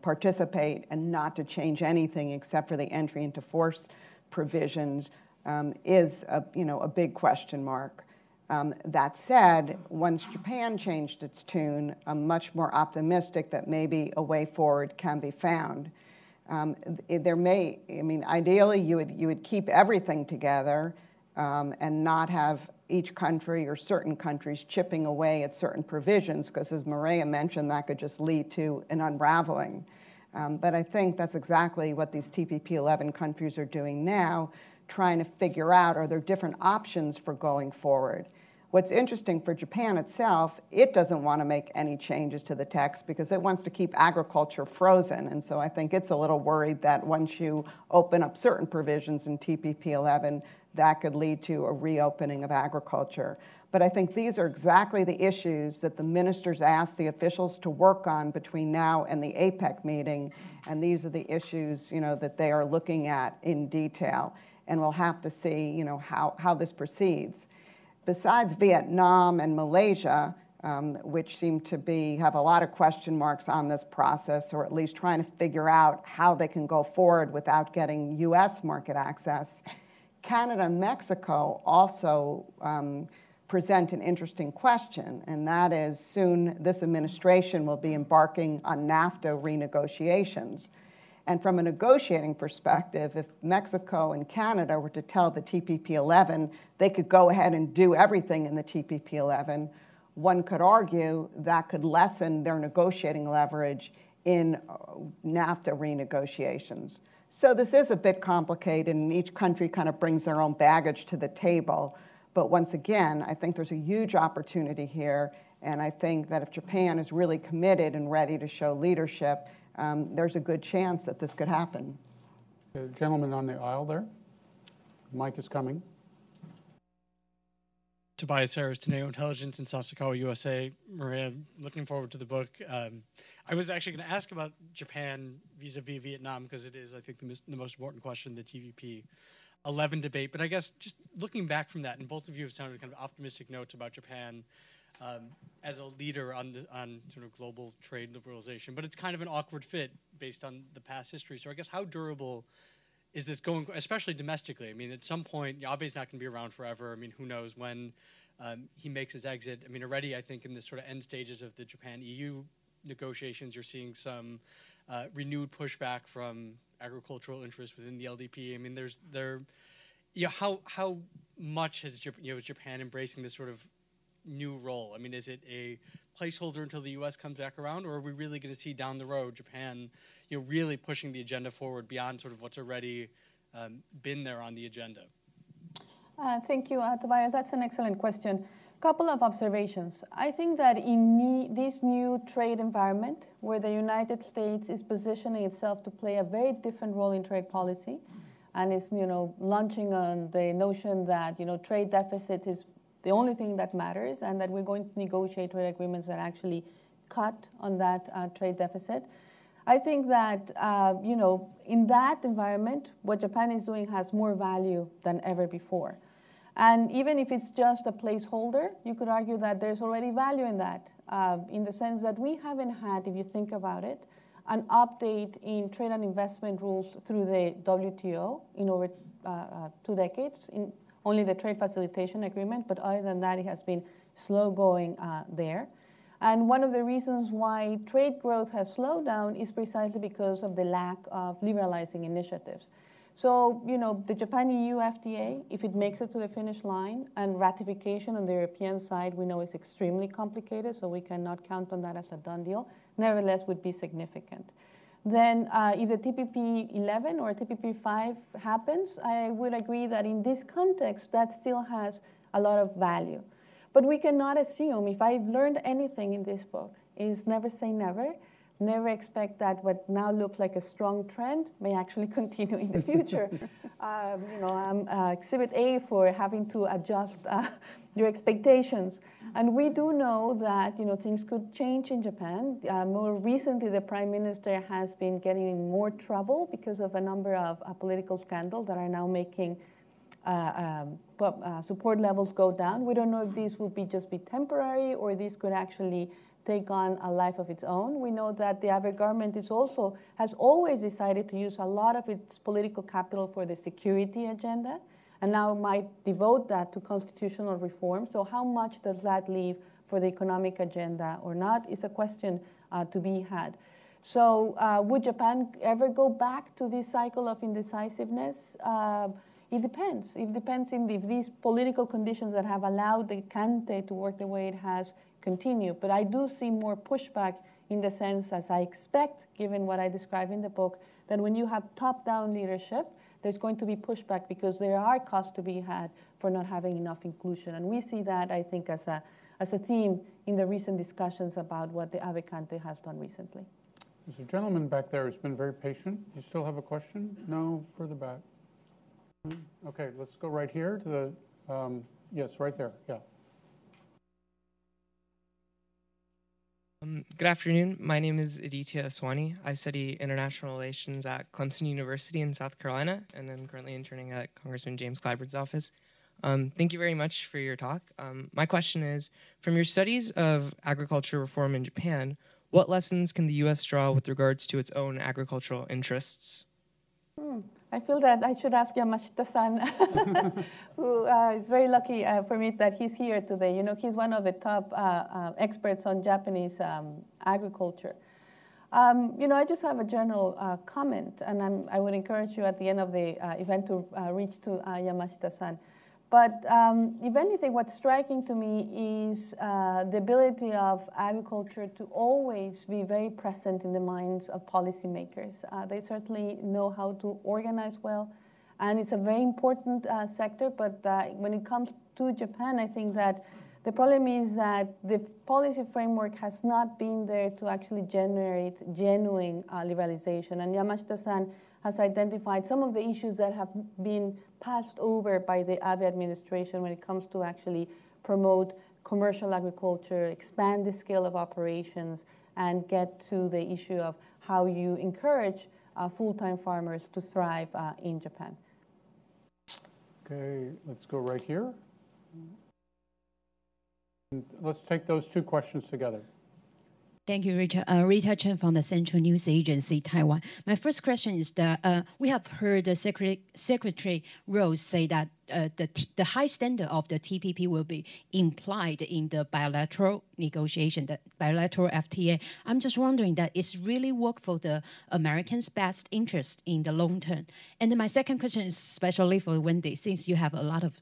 participate and not to change anything except for the entry into force provisions is a big question mark. That said, once Japan changed its tune, I'm much more optimistic that maybe a way forward can be found. Ideally you would keep everything together and not have each country or certain countries chipping away at certain provisions, because as Mireya mentioned, that could just lead to an unraveling. But I think that's exactly what these TPP-11 countries are doing now, trying to figure out, are there different options for going forward? What's interesting for Japan itself, it doesn't want to make any changes to the text because it wants to keep agriculture frozen. And so I think it's a little worried that once you open up certain provisions in TPP 11, that could lead to a reopening of agriculture. But I think these are exactly the issues that the ministers asked the officials to work on between now and the APEC meeting. And these are the issues, that they are looking at in detail. And we'll have to see, how this proceeds. Besides Vietnam and Malaysia, which seem to have a lot of question marks on this process, or at least trying to figure out how they can go forward without getting U.S. market access, Canada and Mexico also present an interesting question, and that is soon this administration will be embarking on NAFTA renegotiations. And from a negotiating perspective, if Mexico and Canada were to tell the TPP 11 they could go ahead and do everything in the TPP 11, one could argue that could lessen their negotiating leverage in NAFTA renegotiations. So this is a bit complicated, and each country kind of brings their own baggage to the table. But once again, I think there's a huge opportunity here, and I think that if Japan is really committed and ready to show leadership, there's a good chance that this could happen. The gentleman on the aisle there. The mic is coming. Tobias Harris, Teneo Intelligence in Sasakawa, USA. Mireya, looking forward to the book. I was actually going to ask about Japan vis-a-vis Vietnam because it is, I think, the most important question in the TPP 11 debate. But I guess just looking back from that, and both of you have sounded kind of optimistic notes about Japan as a leader on sort of global trade liberalization, but it's kind of an awkward fit based on the past history. So I guess how durable is this going, especially domestically? I mean, at some point, Abe's not going to be around forever. I mean, who knows when he makes his exit. I mean, already I think in the sort of end stages of the Japan-EU negotiations, you're seeing some renewed pushback from agricultural interests within the LDP. I mean, how much has is Japan embracing this sort of new role? I mean, is it a placeholder until the U.S. comes back around, or are we really going to see down the road Japan, really pushing the agenda forward beyond sort of what's already been there on the agenda? Thank you, Tobias. That's an excellent question. Couple of observations. I think that in this new trade environment, where the United States is positioning itself to play a very different role in trade policy, and is launching on the notion that trade deficit is the only thing that matters, and that we're going to negotiate trade agreements that actually cut on that trade deficit. I think that, in that environment, what Japan is doing has more value than ever before. And even if it's just a placeholder, you could argue that there's already value in that, in the sense that we haven't had, if you think about it, an update in trade and investment rules through the WTO in over 2 decades, in only the trade facilitation agreement, but other than that, it has been slow going there. And one of the reasons why trade growth has slowed down is precisely because of the lack of liberalizing initiatives. So, the Japan-EU FTA, if it makes it to the finish line, and ratification on the European side, we know is extremely complicated, so we cannot count on that as a done deal, nevertheless would be significant. Then if the TPP 11 or TPP 5 happens, I would agree that in this context, that still has a lot of value. But we cannot assume, if I've learned anything in this book, is never say never. Never expect that what now looks like a strong trend may actually continue in the future. I'm Exhibit A for having to adjust your expectations. And we do know that things could change in Japan. More recently, the Prime Minister has been getting in more trouble because of a number of political scandals that are now making support levels go down. We don't know if these will just be temporary, or these could actually take on a life of its own. We know that the Abe government has always decided to use a lot of its political capital for the security agenda, and now might devote that to constitutional reform. So how much does that leave for the economic agenda or not is a question to be had. So would Japan ever go back to this cycle of indecisiveness? It depends. It depends if these political conditions that have allowed the Kante to work the way it has continue. But I do see more pushback in the sense, as I expect, given what I describe in the book, that when you have top-down leadership, there's going to be pushback because there are costs to be had for not having enough inclusion. And we see that, I think, as a theme in the recent discussions about what the Alicante has done recently. There's a gentleman back there who's been very patient. You still have a question? No, further back. Okay, let's go right here to the, yes, right there, yeah. Good afternoon. My name is Aditya Aswani. I study international relations at Clemson University in South Carolina, and I'm currently interning at Congressman James Clyburn's office. Thank you very much for your talk. My question is, from your studies of agriculture reform in Japan, what lessons can the U.S. draw with regards to its own agricultural interests? I feel that I should ask Yamashita-san, who is very lucky for me that he's here today. You know, he's one of the top experts on Japanese agriculture. You know, I just have a general comment, and I would encourage you at the end of the event to reach to Yamashita-san. But if anything, what's striking to me is the ability of agriculture to always be very present in the minds of policymakers. They certainly know how to organize well, and it's a very important sector. But when it comes to Japan, I think that the problem is that the policy framework has not been there to actually generate genuine liberalization. And Yamashita-san has identified some of the issues that have been passed over by the Abe administration when it comes to actually promote commercial agriculture, expand the scale of operations, and get to the issue of how you encourage full-time farmers to thrive in Japan. Okay, let's go right here. And let's take those two questions together. Thank you, Richard. Rita Chen from the Central News Agency, Taiwan. My first question is that we have heard the Secretary Rose say that the high standard of the TPP will be implied in the bilateral negotiation, the bilateral FTA. I'm just wondering that it's really work for the Americans' best interest in the long term. And then my second question is especially for Wendy, since you have a lot of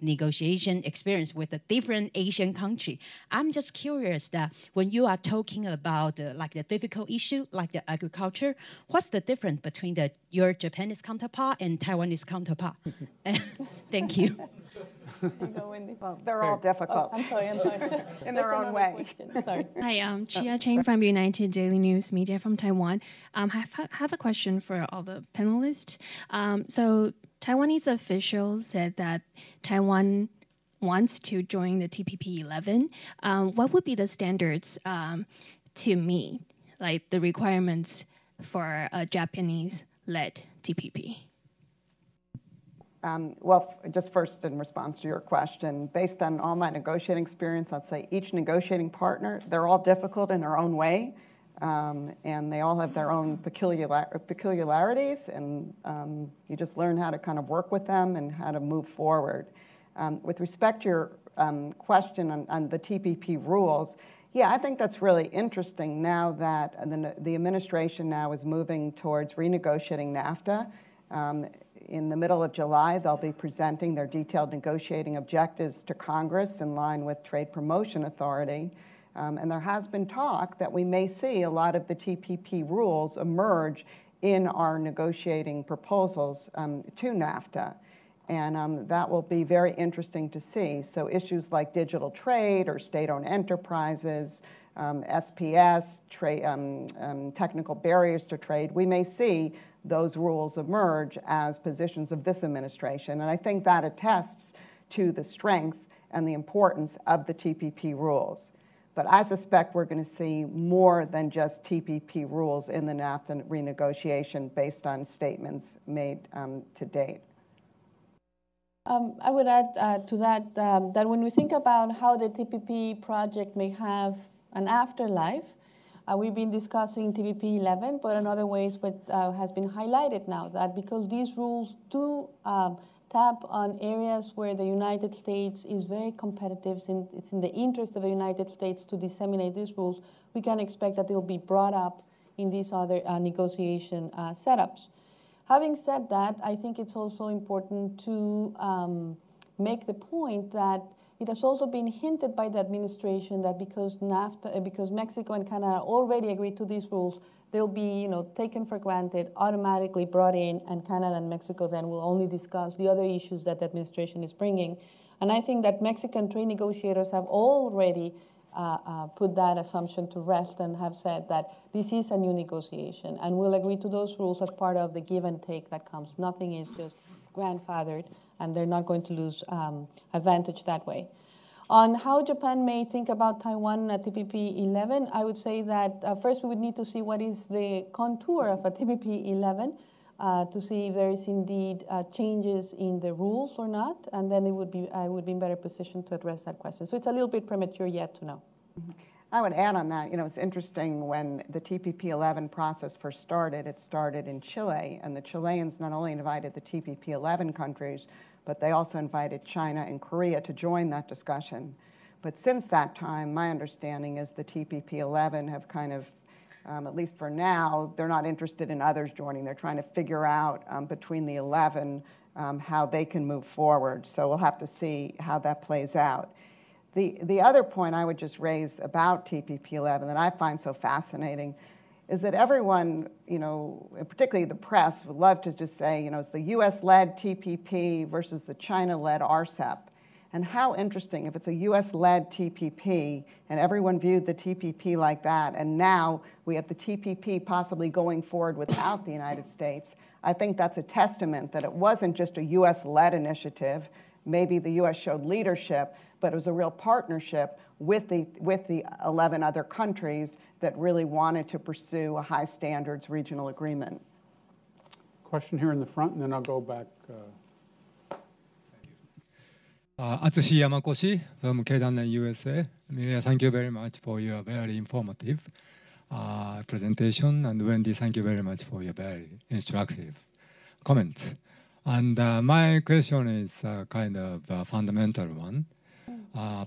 negotiation experience with a different Asian country. I'm just curious that when you are talking about like the difficult issue, like the agriculture, what's the difference between your Japanese counterpart and Taiwanese counterpart? Thank you. Well, they're all difficult. I'm sorry. In their own way. Sorry. Hi, I'm Chia Cheng from United Daily News Media from Taiwan. I have a question for all the panelists. So Taiwanese officials said that Taiwan wants to join the TPP-11. What would be the standards to meet, like the requirements for a Japanese-led TPP? Well, just first in response to your question, based on all my negotiating experience, I'd say each negotiating partner, they're all difficult in their own way, and they all have their own peculiarities, and you just learn how to kind of work with them and how to move forward. With respect to your question on the TPP rules, yeah, I think that's really interesting now that the administration now is moving towards renegotiating NAFTA. In the middle of July, they'll be presenting their detailed negotiating objectives to Congress in line with Trade Promotion Authority. And there has been talk that we may see a lot of the TPP rules emerge in our negotiating proposals to NAFTA. And that will be very interesting to see. So issues like digital trade or state-owned enterprises, SPS, technical barriers to trade, we may see those rules emerge as positions of this administration. And I think that attests to the strength and the importance of the TPP rules. But I suspect we're going to see more than just TPP rules in the NAFTA renegotiation based on statements made to date. I would add to that that when we think about how the TPP project may have an afterlife, we've been discussing TPP 11, but in other ways what has been highlighted now, that because these rules do tap on areas where the United States is very competitive, it's in the interest of the United States to disseminate these rules, we can expect that they'll be brought up in these other negotiation setups. Having said that, I think it's also important to make the point that it has also been hinted by the administration that because because Mexico and Canada already agreed to these rules, they'll be, taken for granted, automatically brought in, and Canada and Mexico then will only discuss the other issues that the administration is bringing. And I think that Mexican trade negotiators have already put that assumption to rest and have said that this is a new negotiation and will agree to those rules as part of the give and take that comes. Nothing is just grandfathered, and they're not going to lose advantage that way. On how Japan may think about Taiwan at TPP 11, I would say that first we would need to see what is the contour of a TPP 11 to see if there is indeed changes in the rules or not, and then I would be in better position to address that question. So it's a little bit premature yet to know. I would add on that, it's interesting when the TPP 11 process first started, it started in Chile, and the Chileans not only invited the TPP 11 countries, but they also invited China and Korea to join that discussion. But since that time, my understanding is the TPP 11 have kind of, at least for now, they're not interested in others joining. They're trying to figure out between the 11 how they can move forward. So we'll have to see how that plays out. The other point I would just raise about TPP 11 that I find so fascinating is that everyone, particularly the press, would love to just say, it's the US-led TPP versus the China-led RCEP. And how interesting if it's a US-led TPP and everyone viewed the TPP like that, and now we have the TPP possibly going forward without the United States. I think that's a testament that it wasn't just a US-led initiative. Maybe the US showed leadership, but it was a real partnership with the 11 other countries that really wanted to pursue a high standards regional agreement. Question here in the front, and then I'll go back. Atsushi Yamakoshi from Keidanren, USA. Mireya, thank you very much for your very informative presentation, and Wendy, thank you very much for your very instructive comments. And my question is kind of a fundamental one.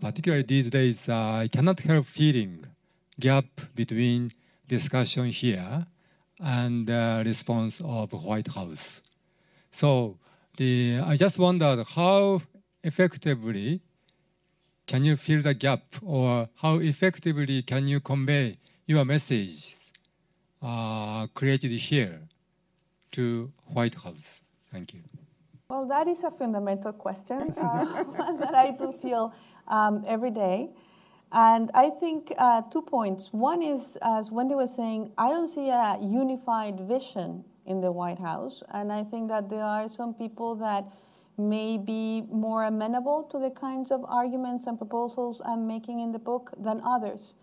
Particularly these days, I cannot help feeling gap between discussion here and response of White House. So I just wondered how effectively can you fill the gap, or how effectively can you convey your message created here to White House? Thank you. Well, that is a fundamental question, one that I do feel every day. And I think 2 points. One is, as Wendy was saying, I don't see a unified vision in the White House. And I think that there are some people that may be more amenable to the kinds of arguments and proposals I'm making in the book than others.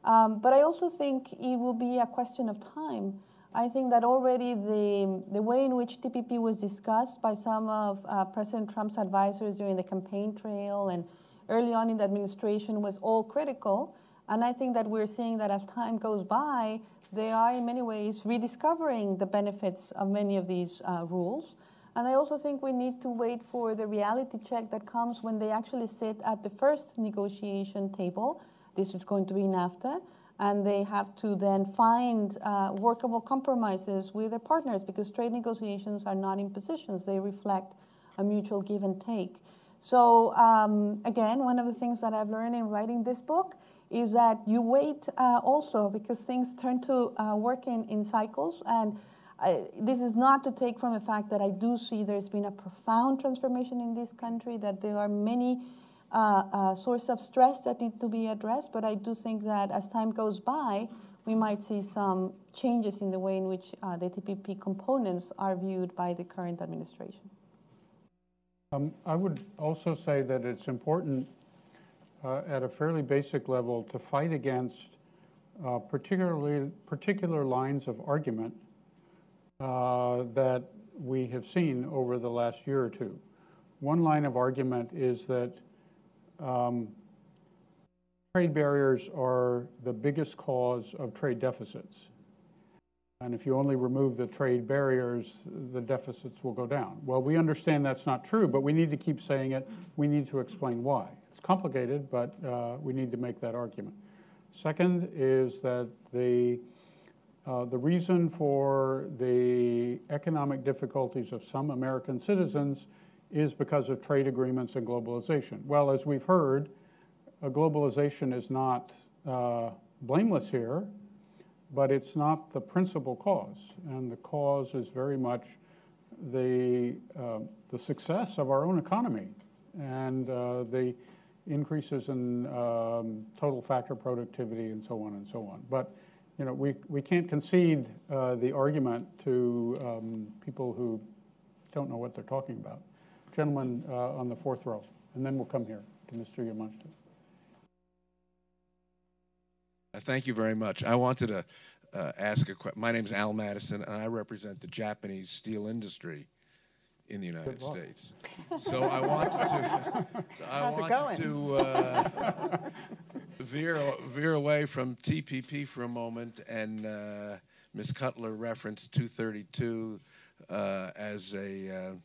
But I also think it will be a question of time. I think that already the way in which TPP was discussed by some of President Trump's advisors during the campaign trail and early on in the administration was all critical. And I think that we're seeing that as time goes by, they are in many ways rediscovering the benefits of many of these rules. And I also think we need to wait for the reality check that comes when they actually sit at the first negotiation table. This is going to be NAFTA. And they have to then find workable compromises with their partners, because trade negotiations are not impositions. They reflect a mutual give and take. So again, one of the things that I've learned in writing this book is that you wait also, because things turn to work in cycles. And this is not to take from the fact that I do see there's been a profound transformation in this country, that there are many source of stress that need to be addressed, but I do think that as time goes by, we might see some changes in the way in which the TPP components are viewed by the current administration. I would also say that it's important at a fairly basic level to fight against particular lines of argument that we have seen over the last year or two. One line of argument is that trade barriers are the biggest cause of trade deficits. And if you only remove the trade barriers, the deficits will go down. Well, we understand that's not true, but we need to keep saying it. We need to explain why. It's complicated, but we need to make that argument. Second is that the reason for the economic difficulties of some American citizens is because of trade agreements and globalization. Well, as we've heard, globalization is not blameless here, but it's not the principal cause. And the cause is very much the success of our own economy and the increases in total factor productivity and so on and so on. But you know, we can't concede the argument to people who don't know what they're talking about. Gentleman on the fourth row, and then we'll come here to Mr. Yamashita. Thank you very much. I wanted to ask a question. My name is Al Madison, and I represent the Japanese steel industry in the United States. So I wanted to veer away from TPP for a moment, and Ms. Cutler referenced 232 as a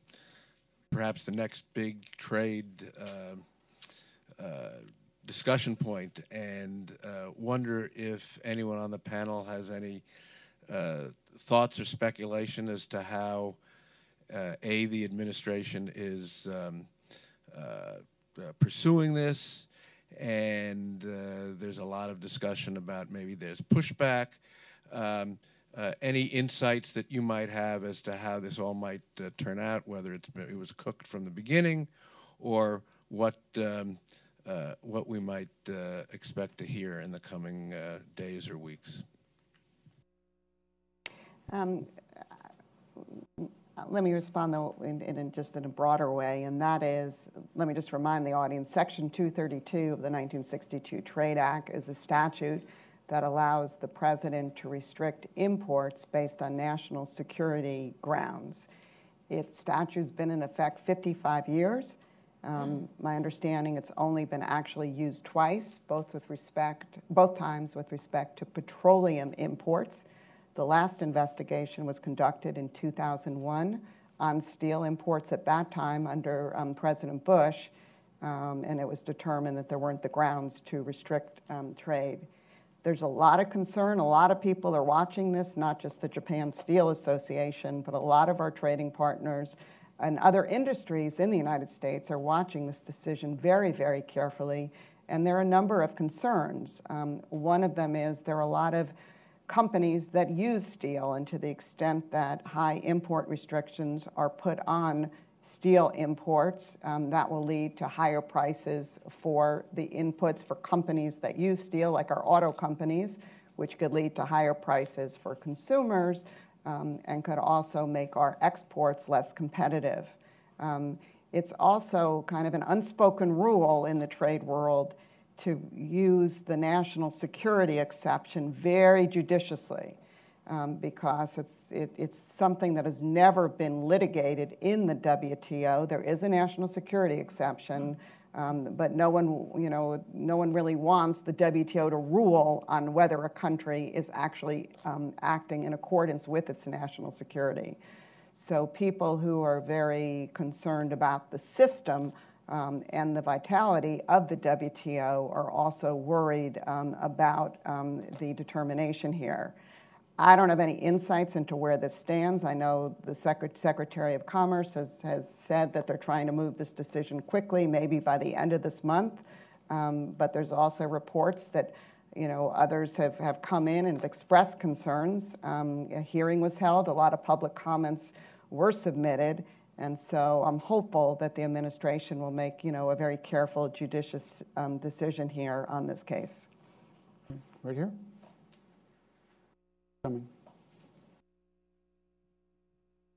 perhaps the next big trade discussion point, and wonder if anyone on the panel has any thoughts or speculation as to how the administration is pursuing this, and there's a lot of discussion about maybe there's pushback. Any insights that you might have as to how this all might turn out, whether it was cooked from the beginning, or what we might expect to hear in the coming days or weeks? Let me respond, though, just in a broader way, and that is, let me just remind the audience, Section 232 of the 1962 Trade Act is a statute that allows the president to restrict imports based on national security grounds. Its statute's been in effect 55 years. My understanding, it's only been actually used twice, both times with respect to petroleum imports. The last investigation was conducted in 2001 on steel imports at that time under President Bush, and it was determined that there weren't the grounds to restrict trade. There's a lot of concern. A lot of people are watching this, not just the Japan Steel Association, but a lot of our trading partners and other industries in the United States are watching this decision very, very carefully, and there are a number of concerns. One of them is there are a lot of companies that use steel, and to the extent that high import restrictions are put on steel imports, that will lead to higher prices for the inputs for companies that use steel, like our auto companies, which could lead to higher prices for consumers, and could also make our exports less competitive. It's also kind of an unspoken rule in the trade world to use the national security exception very judiciously, because it's something that has never been litigated in the WTO. There is a national security exception, but no one really wants the WTO to rule on whether a country is actually acting in accordance with its national security. So people who are very concerned about the system and the vitality of the WTO are also worried about the determination here. I don't have any insights into where this stands. I know the Secretary of Commerce has said that they're trying to move this decision quickly, maybe by the end of this month. But there's also reports that others have come in and have expressed concerns. A hearing was held. A lot of public comments were submitted. And so I'm hopeful that the administration will make a very careful, judicious decision here on this case. Right here. Coming.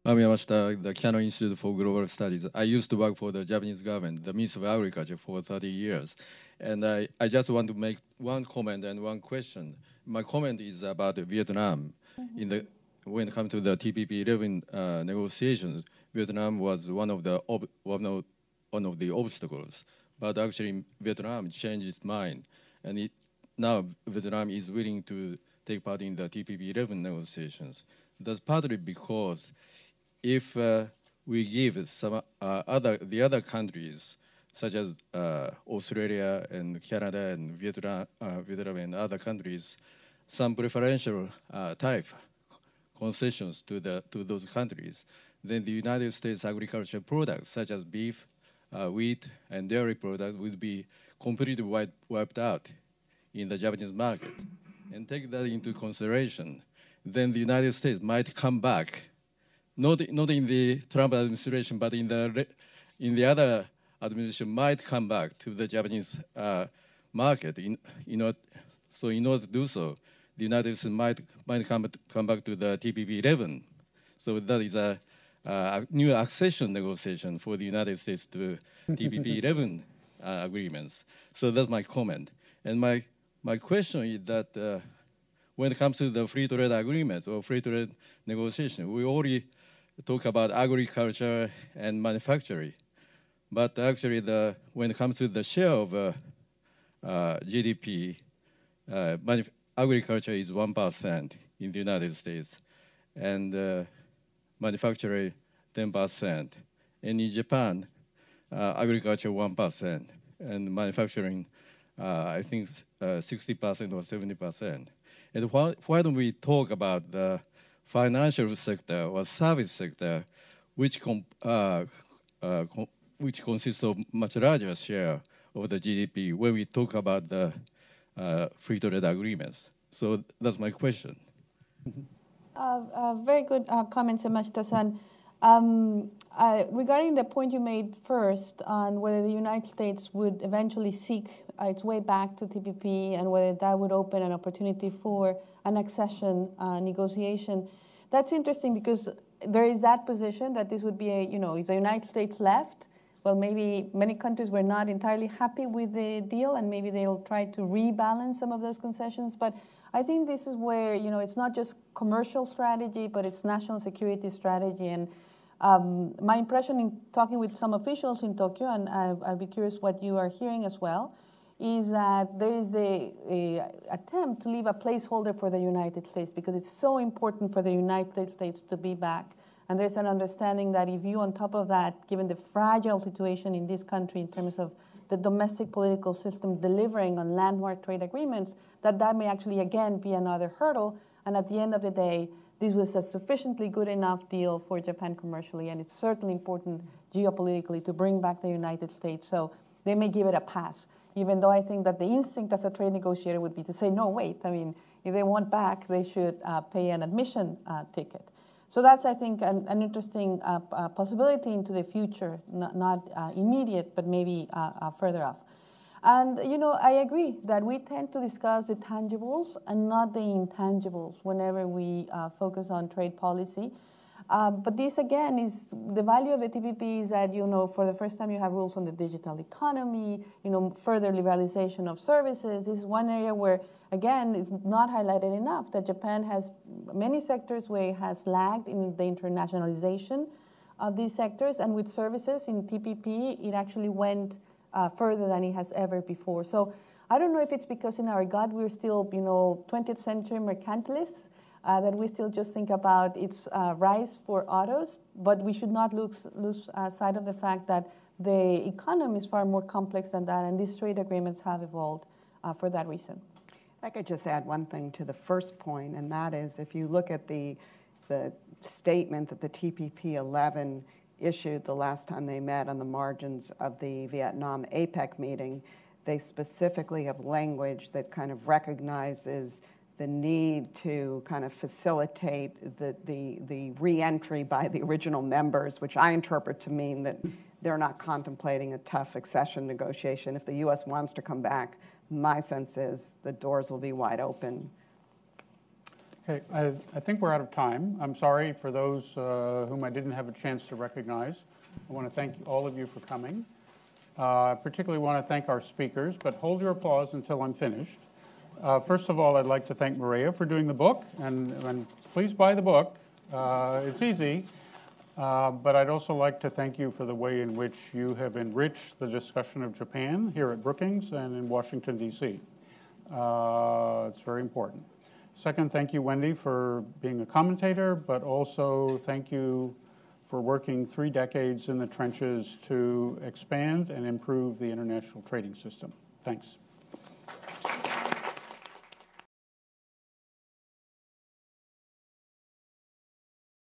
I'm Yamashita, the Kano Institute for Global Studies. I used to work for the Japanese government, the Ministry of Agriculture, for 30 years. And I just want to make one comment and one question. My comment is about Vietnam. When it comes to the TPP-11 negotiations, Vietnam was one of the obstacles. But actually, Vietnam changed its mind. And now Vietnam is willing to take part in the TPP-11 negotiations. That's partly because if we give some the other countries, such as Australia and Canada and Vietnam and other countries, some preferential tariff concessions to those countries, then the United States agricultural products such as beef, wheat, and dairy products would be completely wiped out in the Japanese market. And take that into consideration, then the United States might come back, not in the Trump administration, but in the other administration might come back to the Japanese market. So in order to do so, the United States might come back to the TPP-11. So that is a new accession negotiation for the United States to TPP-11 agreements. So that's my comment. And my question is that when it comes to the free trade agreements or free trade negotiation, we already talk about agriculture and manufacturing. But actually, when it comes to the share of GDP, agriculture is 1% in the United States, and manufacturing 10%. And in Japan, agriculture 1%, and manufacturing, I think 60% or 70%. And why don't we talk about the financial sector or service sector, which consists of much larger share of the GDP when we talk about the free trade agreements? So that's my question. Very good comments, Yamashita-san. Regarding the point you made first on whether the United States would eventually seek its way back to TPP and whether that would open an opportunity for an accession negotiation, that's interesting because there is that position that this would be if the United States left, well, maybe many countries were not entirely happy with the deal and maybe they'll try to rebalance some of those concessions. But I think this is where, it's not just commercial strategy, but it's national security strategy. And my impression in talking with some officials in Tokyo, and I'd be curious what you are hearing as well, is that there is a attempt to leave a placeholder for the United States because it's so important for the United States to be back. And there's an understanding that if you, on top of that, given the fragile situation in this country in terms of the domestic political system delivering on landmark trade agreements, that may actually, again, be another hurdle. And at the end of the day, this was a sufficiently good enough deal for Japan commercially, and it's certainly important geopolitically to bring back the United States. So they may give it a pass, even though I think that the instinct as a trade negotiator would be to say, no, wait, if they want back, they should pay an admission ticket. So that's, I think, an interesting possibility into the future, not immediate, but maybe further off. And, I agree that we tend to discuss the tangibles and not the intangibles whenever we focus on trade policy. But this, again, is the value of the TPP is that, for the first time you have rules on the digital economy, further liberalization of services. This is one area where, again, it's not highlighted enough that Japan has many sectors where it has lagged in the internationalization of these sectors. And with services in TPP, it actually went further than it has ever before. So I don't know if it's because in our gut we're still, 20th century mercantilists, that we still just think about its rise for autos, but we should not lose sight of the fact that the economy is far more complex than that, and these trade agreements have evolved for that reason. I could just add one thing to the first point, and that is if you look at the statement that the TPP-11 issued the last time they met on the margins of the Vietnam APEC meeting, they specifically have language that kind of recognizes the need to kind of facilitate the re-entry by the original members, which I interpret to mean that they're not contemplating a tough accession negotiation. If the U.S. wants to come back, my sense is the doors will be wide open. Okay, I think we're out of time. I'm sorry for those whom I didn't have a chance to recognize. I want to thank all of you for coming. I particularly want to thank our speakers, but hold your applause until I'm finished. First of all, I'd like to thank Mireya for doing the book, and please buy the book. It's easy, but I'd also like to thank you for the way in which you have enriched the discussion of Japan here at Brookings and in Washington, D.C. It's very important. Second, thank you, Wendy, for being a commentator, but also thank you for working 3 decades in the trenches to expand and improve the international trading system. Thanks.